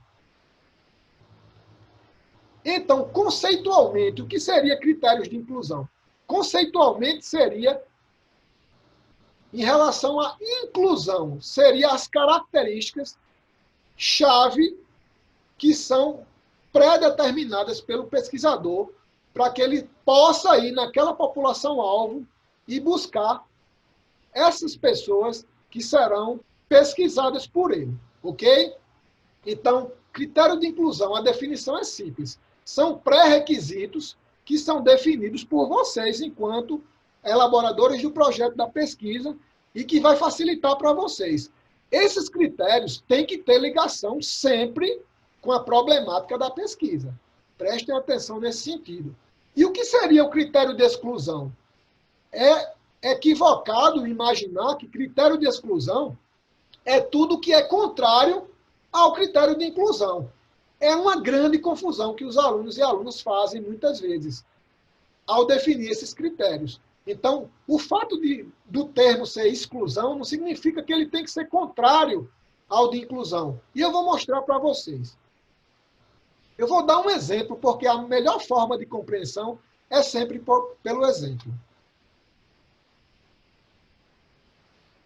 Então, conceitualmente, o que seria critérios de inclusão? Conceitualmente seria, em relação à inclusão, seria as características chave que são pré-determinadas pelo pesquisador para que ele possa ir naquela população-alvo e buscar essas pessoas que serão pesquisadas por ele, ok? Então, critério de inclusão, a definição é simples. São pré-requisitos que são definidos por vocês enquanto elaboradores do projeto da pesquisa e que vai facilitar para vocês. Esses critérios têm que ter ligação sempre com a problemática da pesquisa. Prestem atenção nesse sentido. E o que seria o critério de exclusão? É equivocado imaginar que critério de exclusão é tudo que é contrário ao critério de inclusão. É uma grande confusão que os alunos e alunas fazem muitas vezes ao definir esses critérios. Então, o fato do termo ser exclusão não significa que ele tem que ser contrário ao de inclusão. E eu vou mostrar para vocês. Eu vou dar um exemplo, porque a melhor forma de compreensão é sempre pelo exemplo.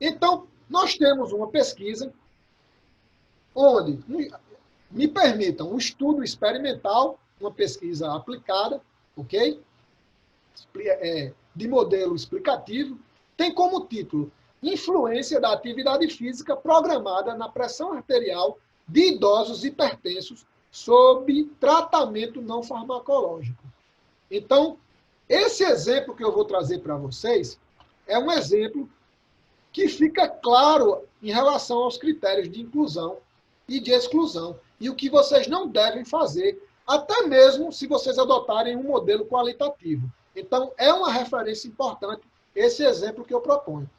Então, nós temos uma pesquisa onde, me permitam, um estudo experimental, uma pesquisa aplicada, ok? De modelo explicativo, tem como título Influência da atividade física programada na pressão arterial de idosos hipertensos sob tratamento não farmacológico. Então, esse exemplo que eu vou trazer para vocês é um exemplo que fica claro em relação aos critérios de inclusão e de exclusão, e o que vocês não devem fazer, até mesmo se vocês adotarem um modelo qualitativo. Então, é uma referência importante esse exemplo que eu proponho.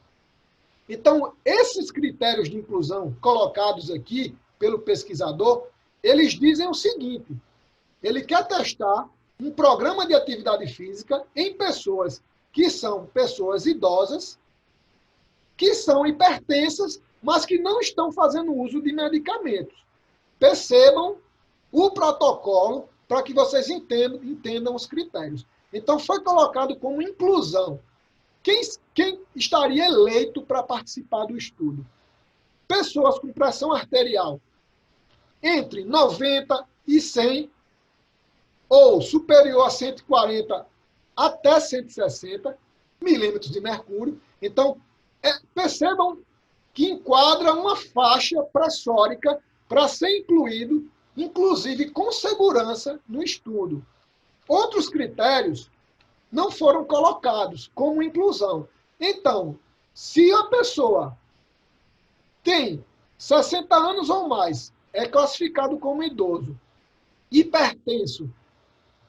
Então, esses critérios de inclusão colocados aqui pelo pesquisador, eles dizem o seguinte: ele quer testar um programa de atividade física em pessoas que são pessoas idosas, que são hipertensas, mas que não estão fazendo uso de medicamentos. Percebam o protocolo para que vocês entendam os critérios. Então, foi colocado como inclusão. Quem estaria eleito para participar do estudo? Pessoas com pressão arterial entre 90 e 100, ou superior a 140 até 160 milímetros de mercúrio. Então, percebam que enquadra uma faixa pressórica para ser incluído, inclusive com segurança, no estudo. Outros critérios não foram colocados como inclusão. Então, se a pessoa tem 60 anos ou mais, é classificado como idoso, hipertenso,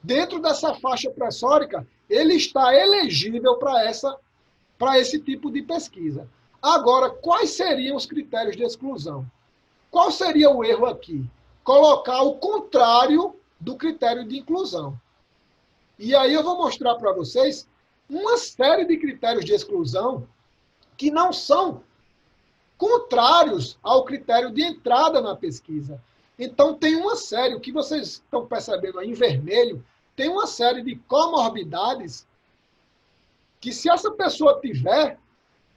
dentro dessa faixa pressórica, ele está elegível para esse tipo de pesquisa. Agora, quais seriam os critérios de exclusão? Qual seria o erro aqui? Colocar o contrário do critério de inclusão. E aí eu vou mostrar para vocês uma série de critérios de exclusão que não são contrários ao critério de entrada na pesquisa. Então, tem uma série, o que vocês estão percebendo aí em vermelho, tem uma série de comorbidades que, se essa pessoa tiver,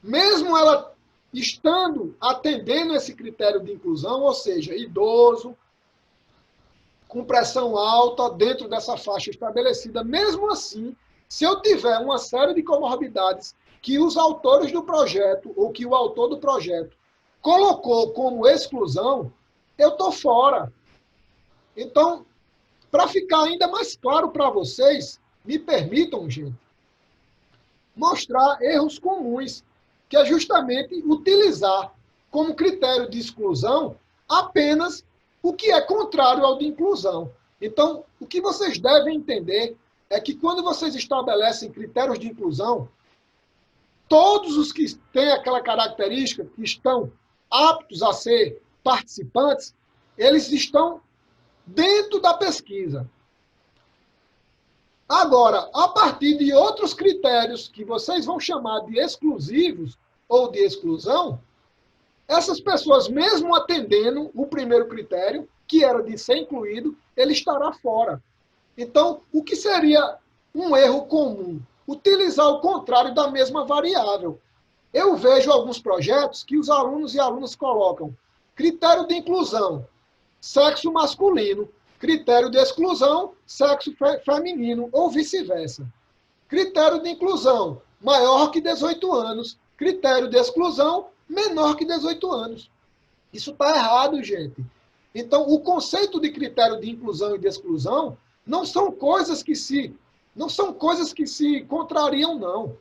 mesmo ela estando atendendo esse critério de inclusão, ou seja, idoso, com pressão alta, dentro dessa faixa estabelecida, mesmo assim, se eu tiver uma série de comorbidades que os autores do projeto, ou que o autor do projeto colocou como exclusão, eu estou fora. Então, para ficar ainda mais claro para vocês, me permitam, gente, mostrar erros comuns, que é justamente utilizar como critério de exclusão apenas o que é contrário ao de inclusão. Então, o que vocês devem entender é que quando vocês estabelecem critérios de inclusão, todos os que têm aquela característica, que estão aptos a ser participantes, eles estão dentro da pesquisa. Agora, a partir de outros critérios que vocês vão chamar de exclusivos ou de exclusão, essas pessoas, mesmo atendendo o primeiro critério, que era de ser incluído, ele estará fora. Então, o que seria um erro comum? Utilizar o contrário da mesma variável. Eu vejo alguns projetos que os alunos e alunas colocam critério de inclusão, sexo masculino, critério de exclusão, sexo feminino, ou vice-versa. Critério de inclusão, maior que 18 anos. Critério de exclusão, menor que 18 anos. Isso está errado, gente. Então, o conceito de critério de inclusão e de exclusão não são coisas que se contrariam, não.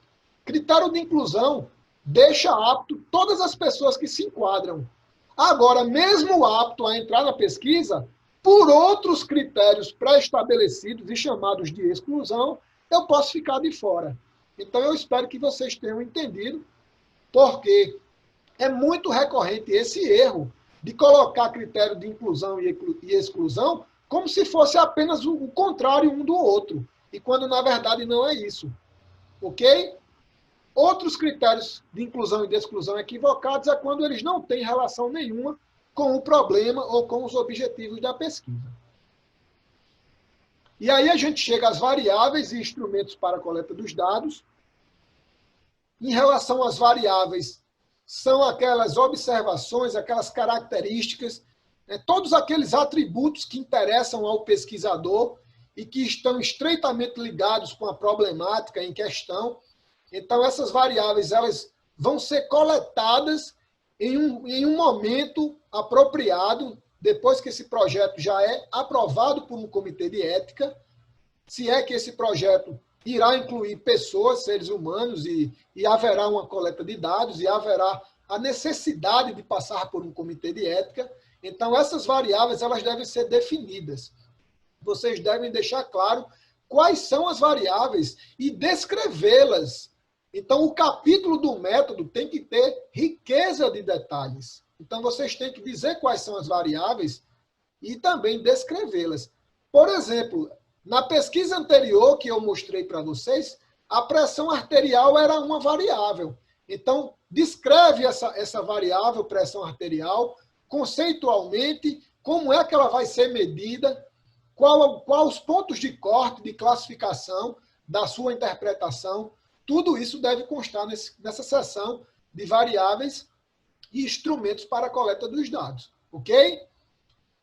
Critério de inclusão deixa apto todas as pessoas que se enquadram. Agora, mesmo apto a entrar na pesquisa, por outros critérios pré-estabelecidos e chamados de exclusão, eu posso ficar de fora. Então, eu espero que vocês tenham entendido, porque é muito recorrente esse erro de colocar critério de inclusão e exclusão como se fosse apenas o contrário um do outro, e quando, na verdade, não é isso. Ok? Outros critérios de inclusão e de exclusão equivocados é quando eles não têm relação nenhuma com o problema ou com os objetivos da pesquisa. E aí a gente chega às variáveis e instrumentos para a coleta dos dados. Em relação às variáveis, são aquelas observações, aquelas características, todos aqueles atributos que interessam ao pesquisador e que estão estreitamente ligados com a problemática em questão. Então, essas variáveis elas vão ser coletadas em um momento apropriado, depois que esse projeto já é aprovado por um comitê de ética, se é que esse projeto irá incluir pessoas, seres humanos, e haverá uma coleta de dados, e haverá a necessidade de passar por um comitê de ética. Então, essas variáveis elas devem ser definidas. Vocês devem deixar claro quais são as variáveis e descrevê-las. Então, o capítulo do método tem que ter riqueza de detalhes. Então, vocês têm que dizer quais são as variáveis e também descrevê-las. Por exemplo, na pesquisa anterior que eu mostrei para vocês, a pressão arterial era uma variável. Então, descreve essa variável, pressão arterial, conceitualmente, como é que ela vai ser medida, qual os pontos de corte, de classificação da sua interpretação. Tudo isso deve constar nessa seção de variáveis e instrumentos para a coleta dos dados. Ok?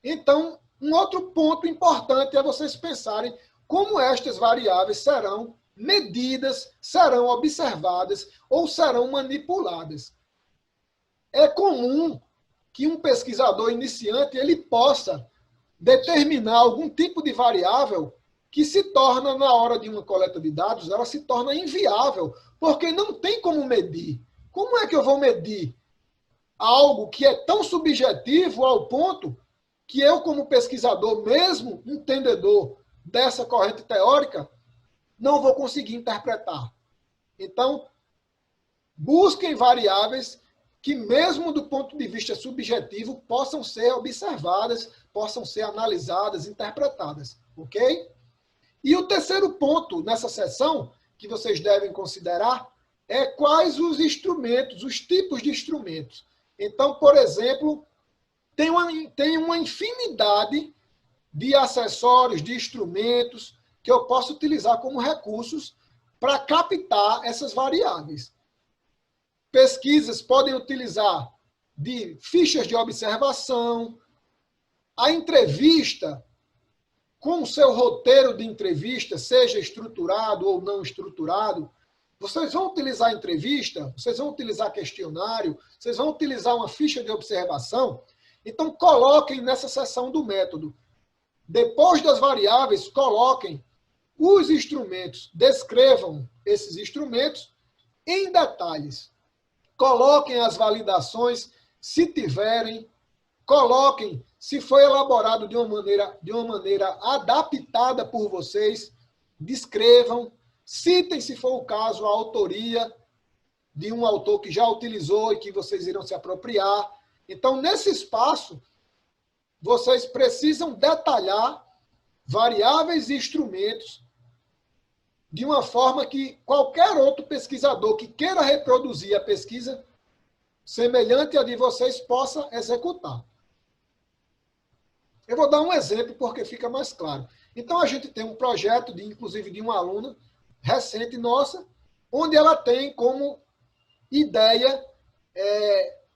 Então, um outro ponto importante é vocês pensarem como estas variáveis serão medidas, serão observadas ou serão manipuladas. É comum que um pesquisador iniciante ele possa determinar algum tipo de variável que se torna, na hora de uma coleta de dados, ela se torna inviável, porque não tem como medir. Como é que eu vou medir algo que é tão subjetivo ao ponto que eu, como pesquisador, mesmo entendedor dessa corrente teórica, não vou conseguir interpretar? Então, busquem variáveis que, mesmo do ponto de vista subjetivo, possam ser observadas, possam ser analisadas, interpretadas, ok? E o terceiro ponto nessa seção que vocês devem considerar é quais os instrumentos, os tipos de instrumentos. Então, por exemplo, tem uma infinidade de acessórios, de instrumentos que eu posso utilizar como recursos para captar essas variáveis. Pesquisas podem utilizar de fichas de observação, a entrevista com o seu roteiro de entrevista, seja estruturado ou não estruturado. Vocês vão utilizar entrevista, vocês vão utilizar questionário, vocês vão utilizar uma ficha de observação. Então, coloquem nessa seção do método. Depois das variáveis, coloquem os instrumentos, descrevam esses instrumentos em detalhes. Coloquem as validações, se tiverem, coloquem se foi elaborado de uma maneira adaptada por vocês, descrevam, citem, se for o caso, a autoria de um autor que já utilizou e que vocês irão se apropriar. Então, nesse espaço, vocês precisam detalhar variáveis e instrumentos de uma forma que qualquer outro pesquisador que queira reproduzir a pesquisa semelhante à de vocês possa executar. Eu vou dar um exemplo porque fica mais claro. Então, a gente tem um projeto, inclusive de uma aluna recente nossa, onde ela tem como ideia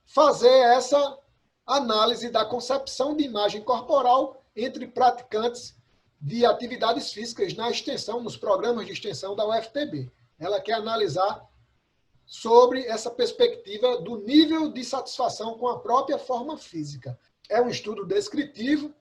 fazer essa análise da concepção de imagem corporal entre praticantes de atividades físicas na extensão, nos programas de extensão da UFPB. Ela quer analisar sobre essa perspectiva do nível de satisfação com a própria forma física. É um estudo descritivo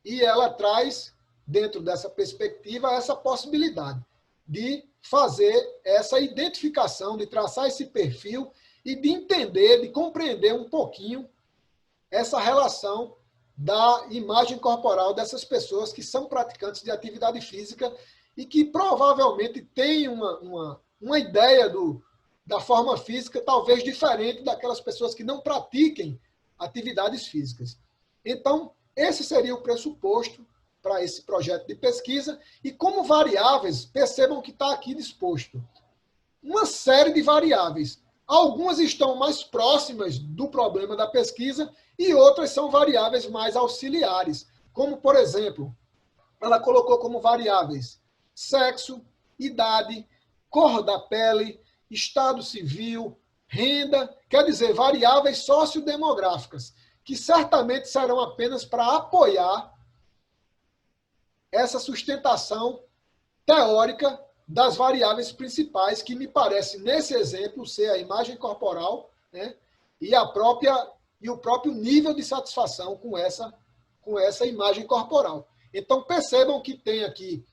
e ela traz, dentro dessa perspectiva, essa possibilidade de fazer essa identificação, de traçar esse perfil e de entender, de compreender um pouquinho essa relação da imagem corporal dessas pessoas que são praticantes de atividade física e que provavelmente têm uma ideia da forma física talvez diferente daquelas pessoas que não pratiquem atividades físicas. Então, esse seria o pressuposto para esse projeto de pesquisa. E como variáveis, percebam que está aqui disposto uma série de variáveis. Algumas estão mais próximas do problema da pesquisa e outras são variáveis mais auxiliares. Como, por exemplo, ela colocou como variáveis sexo, idade, cor da pele, estado civil, renda, quer dizer, variáveis sociodemográficas, que certamente serão apenas para apoiar essa sustentação teórica das variáveis principais, que me parece, nesse exemplo, ser a imagem corporal, né, e o próprio nível de satisfação com essa imagem corporal. Então, percebam que tem aqui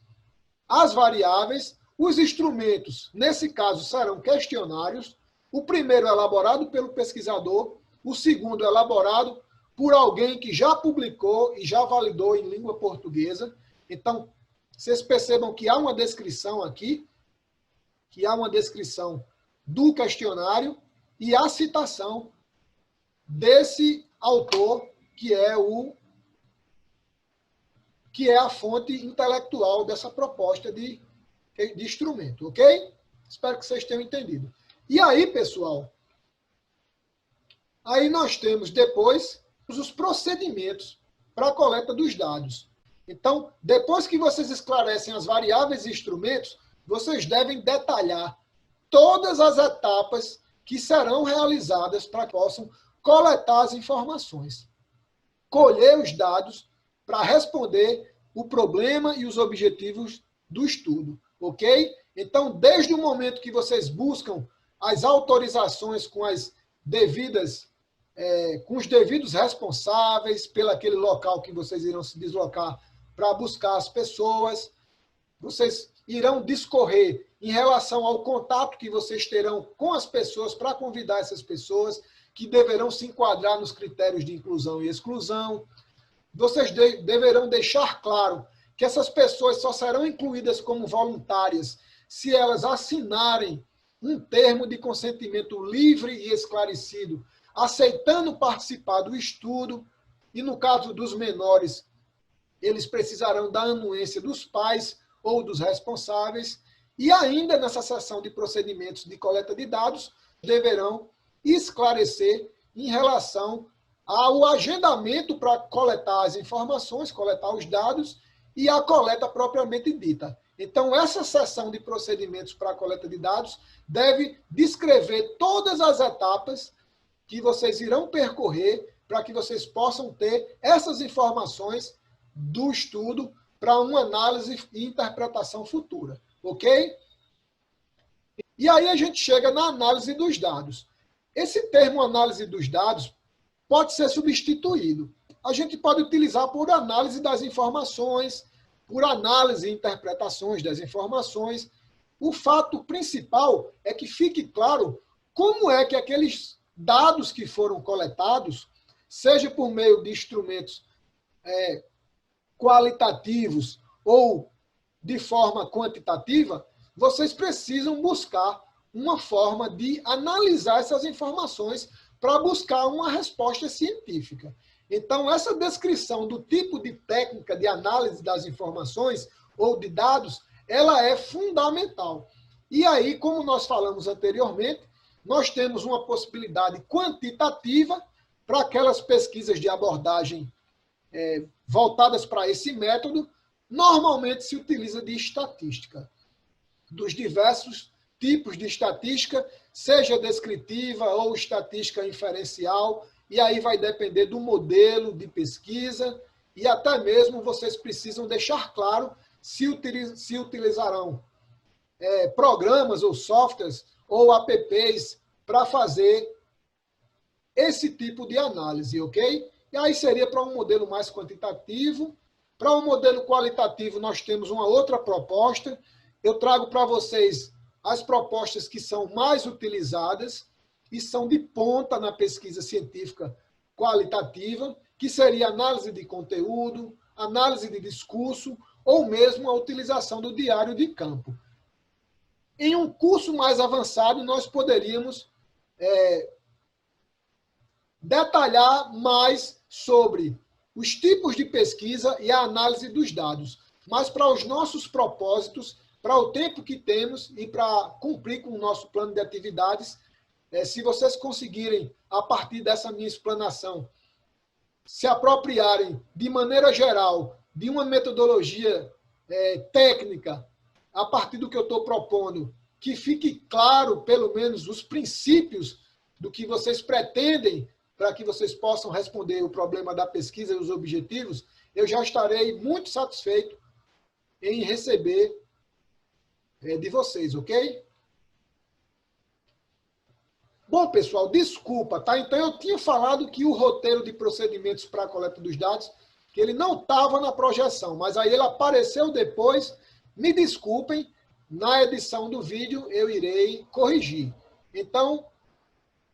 as variáveis, os instrumentos, nesse caso, serão questionários. O primeiro é elaborado pelo pesquisador, o segundo é elaborado por alguém que já publicou e já validou em língua portuguesa. Então, vocês percebam que há uma descrição aqui, que há uma descrição do questionário e a citação desse autor, que é a fonte intelectual dessa proposta de instrumento, ok? Espero que vocês tenham entendido. E aí, pessoal, aí nós temos depois os procedimentos para a coleta dos dados. Então, depois que vocês esclarecem as variáveis e instrumentos, vocês devem detalhar todas as etapas que serão realizadas para que possam coletar as informações, colher os dados para responder o problema e os objetivos do estudo, ok? Então, desde o momento que vocês buscam as autorizações com as devidas, com os devidos responsáveis pelaquele local que vocês irão se deslocar para buscar as pessoas, vocês irão discorrer em relação ao contato que vocês terão com as pessoas para convidar essas pessoas que deverão se enquadrar nos critérios de inclusão e exclusão. Vocês deverão deixar claro que essas pessoas só serão incluídas como voluntárias se elas assinarem um termo de consentimento livre e esclarecido, aceitando participar do estudo, e no caso dos menores, eles precisarão da anuência dos pais ou dos responsáveis, e ainda nessa seção de procedimentos de coleta de dados, deverão esclarecer em relação ao agendamento para coletar as informações, coletar os dados e a coleta propriamente dita. Então, essa seção de procedimentos para a coleta de dados deve descrever todas as etapas que vocês irão percorrer para que vocês possam ter essas informações do estudo para uma análise e interpretação futura, ok? E aí a gente chega na análise dos dados. Esse termo análise dos dados pode ser substituído. A gente pode utilizar por análise das informações, por análise e interpretações das informações. O fato principal é que fique claro como é que aqueles dados que foram coletados, seja por meio de instrumentos qualitativos ou de forma quantitativa, vocês precisam buscar uma forma de analisar essas informações para buscar uma resposta científica. Então, essa descrição do tipo de técnica de análise das informações ou de dados, ela é fundamental. E aí, como nós falamos anteriormente, nós temos uma possibilidade quantitativa para aquelas pesquisas de abordagem voltadas para esse método. Normalmente se utiliza de estatística, dos diversos tipos de estatística, seja descritiva ou estatística inferencial, e aí vai depender do modelo de pesquisa, e até mesmo vocês precisam deixar claro se utilizarão programas ou softwares ou apps para fazer esse tipo de análise, ok? E aí seria para um modelo mais quantitativo. Para um modelo qualitativo, nós temos uma outra proposta. Eu trago para vocês as propostas que são mais utilizadas e são de ponta na pesquisa científica qualitativa, que seria análise de conteúdo, análise de discurso ou mesmo a utilização do diário de campo. Em um curso mais avançado, nós poderíamos detalhar mais sobre os tipos de pesquisa e a análise dos dados. Mas para os nossos propósitos, para o tempo que temos e para cumprir com o nosso plano de atividades, se vocês conseguirem, a partir dessa minha explanação, se apropriarem de maneira geral de uma metodologia técnica, a partir do que eu estou propondo, que fique claro, pelo menos, os princípios do que vocês pretendem para que vocês possam responder o problema da pesquisa e os objetivos, eu já estarei muito satisfeito em receber de vocês, ok? Bom, pessoal, desculpa, tá? Então, eu tinha falado que o roteiro de procedimentos para a coleta dos dados, que ele não estava na projeção, mas aí ele apareceu depois. Me desculpem, na edição do vídeo eu irei corrigir. Então,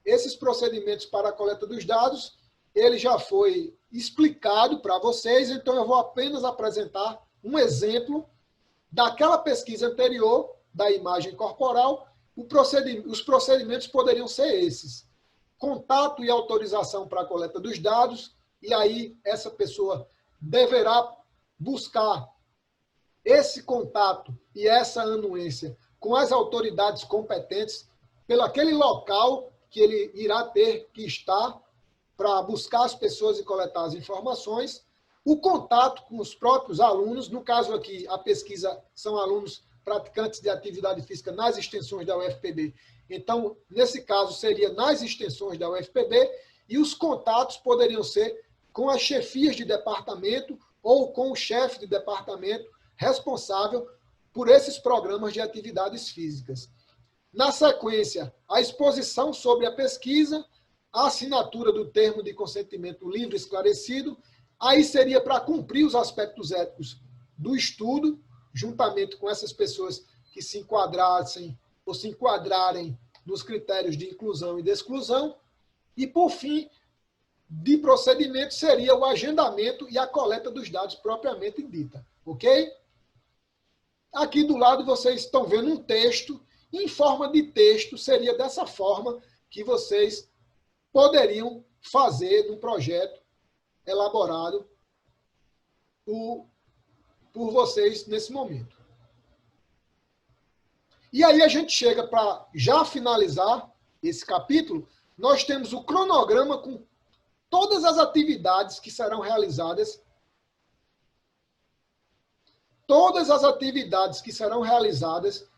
esses procedimentos para a coleta dos dados, ele já foi explicado para vocês, então eu vou apenas apresentar um exemplo daquela pesquisa anterior, da imagem corporal. Os procedimentos poderiam ser esses: contato e autorização para a coleta dos dados, e aí essa pessoa deverá buscar esse contato e essa anuência com as autoridades competentes pelo aquele local que ele irá ter que estar para buscar as pessoas e coletar as informações. O contato com os próprios alunos, no caso aqui, a pesquisa são alunos praticantes de atividade física nas extensões da UFPB. Então, nesse caso, seria nas extensões da UFPB, e os contatos poderiam ser com as chefias de departamento ou com o chefe de departamento responsável por esses programas de atividades físicas. Na sequência, a exposição sobre a pesquisa, a assinatura do termo de consentimento livre e esclarecido. Aí seria para cumprir os aspectos éticos do estudo, juntamente com essas pessoas que se enquadrassem ou se enquadrarem nos critérios de inclusão e de exclusão. E, por fim, de procedimento seria o agendamento e a coleta dos dados propriamente dita. Ok? Aqui do lado vocês estão vendo um texto. Em forma de texto, seria dessa forma que vocês poderiam fazer um projeto elaborado por vocês nesse momento. E aí a gente chega para já finalizar esse capítulo, nós temos o cronograma com todas as atividades que serão realizadas. Todas as atividades que serão realizadas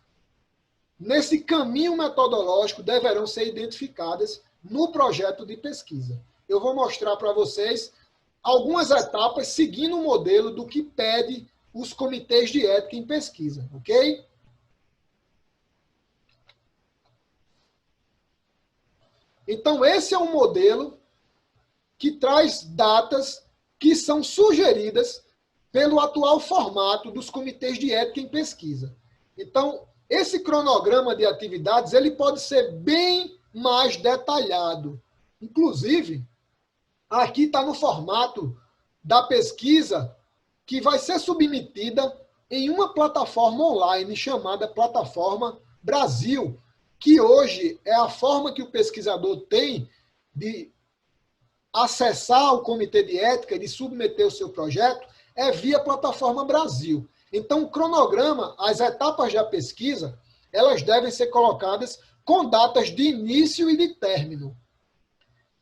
nesse caminho metodológico deverão ser identificadas no projeto de pesquisa. Eu vou mostrar para vocês algumas etapas seguindo o modelo do que pede os comitês de ética em pesquisa, ok? Então, esse é um modelo que traz datas que são sugeridas pelo atual formato dos comitês de ética em pesquisa. Então, esse cronograma de atividades ele pode ser bem mais detalhado. Inclusive, aqui está no formato da pesquisa que vai ser submetida em uma plataforma online chamada Plataforma Brasil, que hoje é a forma que o pesquisador tem de acessar o comitê de ética, de submeter o seu projeto, é via Plataforma Brasil. Então, o cronograma, as etapas da pesquisa, elas devem ser colocadas com datas de início e de término.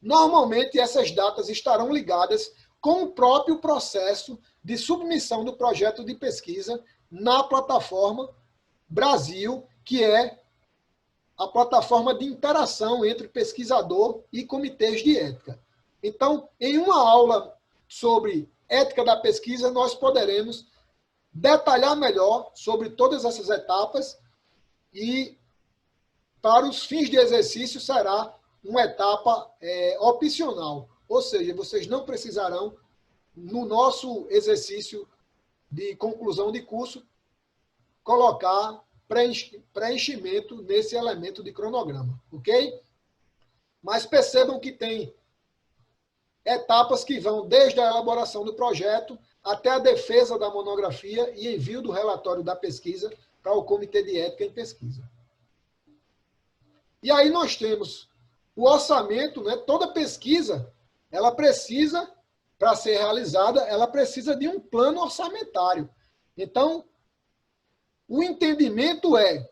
Normalmente, essas datas estarão ligadas com o próprio processo de submissão do projeto de pesquisa na Plataforma Brasil, que é a plataforma de interação entre pesquisador e comitês de ética. Então, em uma aula sobre ética da pesquisa, nós poderemos detalhar melhor sobre todas essas etapas e, para os fins de exercício, será uma etapa opcional. Ou seja, vocês não precisarão, no nosso exercício de conclusão de curso, colocar preenchimento nesse elemento de cronograma, ok? Mas percebam que tem etapas que vão desde a elaboração do projeto até a defesa da monografia e envio do relatório da pesquisa para o Comitê de Ética em Pesquisa. E aí nós temos o orçamento, né? Toda pesquisa, ela precisa, para ser realizada, ela precisa de um plano orçamentário. Então, o entendimento é,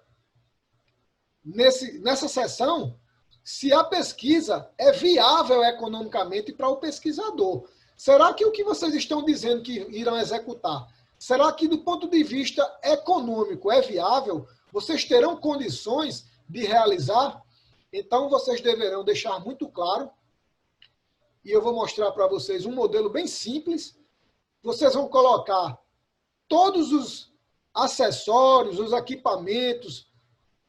nessa sessão, se a pesquisa é viável economicamente para o pesquisador. Será que o que vocês estão dizendo que irão executar, será que do ponto de vista econômico é viável? Vocês terão condições de realizar? Então, vocês deverão deixar muito claro, e eu vou mostrar para vocês um modelo bem simples. Vocês vão colocar todos os acessórios, os equipamentos,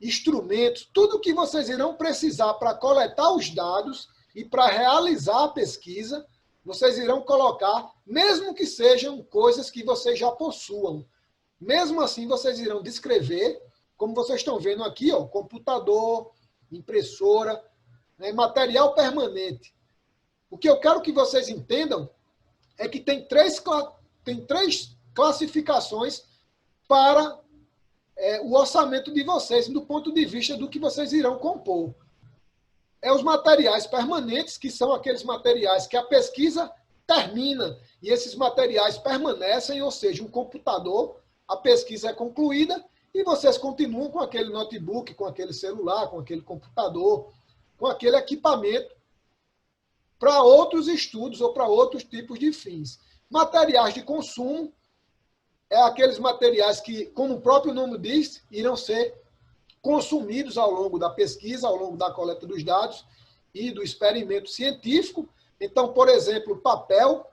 instrumentos, tudo que vocês irão precisar para coletar os dados e para realizar a pesquisa, vocês irão colocar, mesmo que sejam coisas que vocês já possuam. Mesmo assim, vocês irão descrever, como vocês estão vendo aqui, ó, computador, impressora, né, material permanente. O que eu quero que vocês entendam é que tem três classificações para o orçamento de vocês, do ponto de vista do que vocês irão compor. Os materiais permanentes, que são aqueles materiais que a pesquisa termina, e esses materiais permanecem, ou seja, um computador, a pesquisa é concluída, e vocês continuam com aquele notebook, com aquele celular, com aquele computador, com aquele equipamento, para outros estudos ou para outros tipos de fins. Materiais de consumo, aqueles materiais que, como o próprio nome diz, irão ser consumidos ao longo da pesquisa, ao longo da coleta dos dados e do experimento científico. Então, por exemplo, papel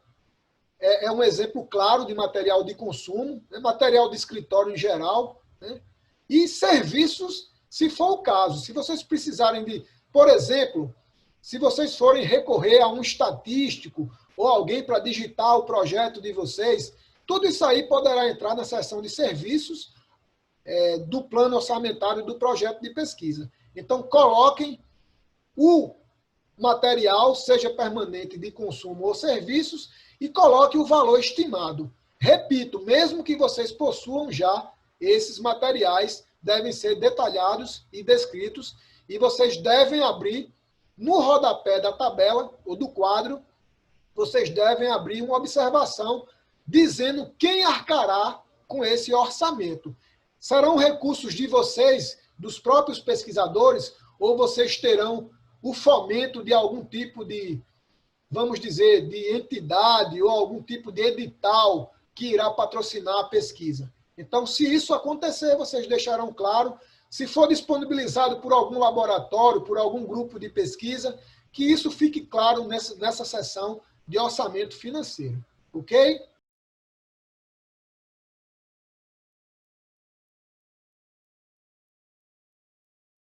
é um exemplo claro de material de consumo, né? Material de escritório em geral, né? E serviços, se for o caso. Se vocês precisarem de, por exemplo, se vocês forem recorrer a um estatístico ou alguém para digitar o projeto de vocês, Tudo isso aí poderá entrar na seção de serviços do plano orçamentário do projeto de pesquisa. Então, coloquem o material, seja permanente de consumo ou serviços, e coloque o valor estimado. Repito, mesmo que vocês possuam já esses materiais, devem ser detalhados e descritos, e vocês devem abrir no rodapé da tabela ou do quadro, vocês devem abrir uma observação dizendo quem arcará com esse orçamento. Serão recursos de vocês, dos próprios pesquisadores, ou vocês terão o fomento de algum tipo de, vamos dizer, de entidade ou algum tipo de edital que irá patrocinar a pesquisa. Então, se isso acontecer, vocês deixarão claro. Se for disponibilizado por algum laboratório, por algum grupo de pesquisa, que isso fique claro nessa sessão de orçamento financeiro. Ok?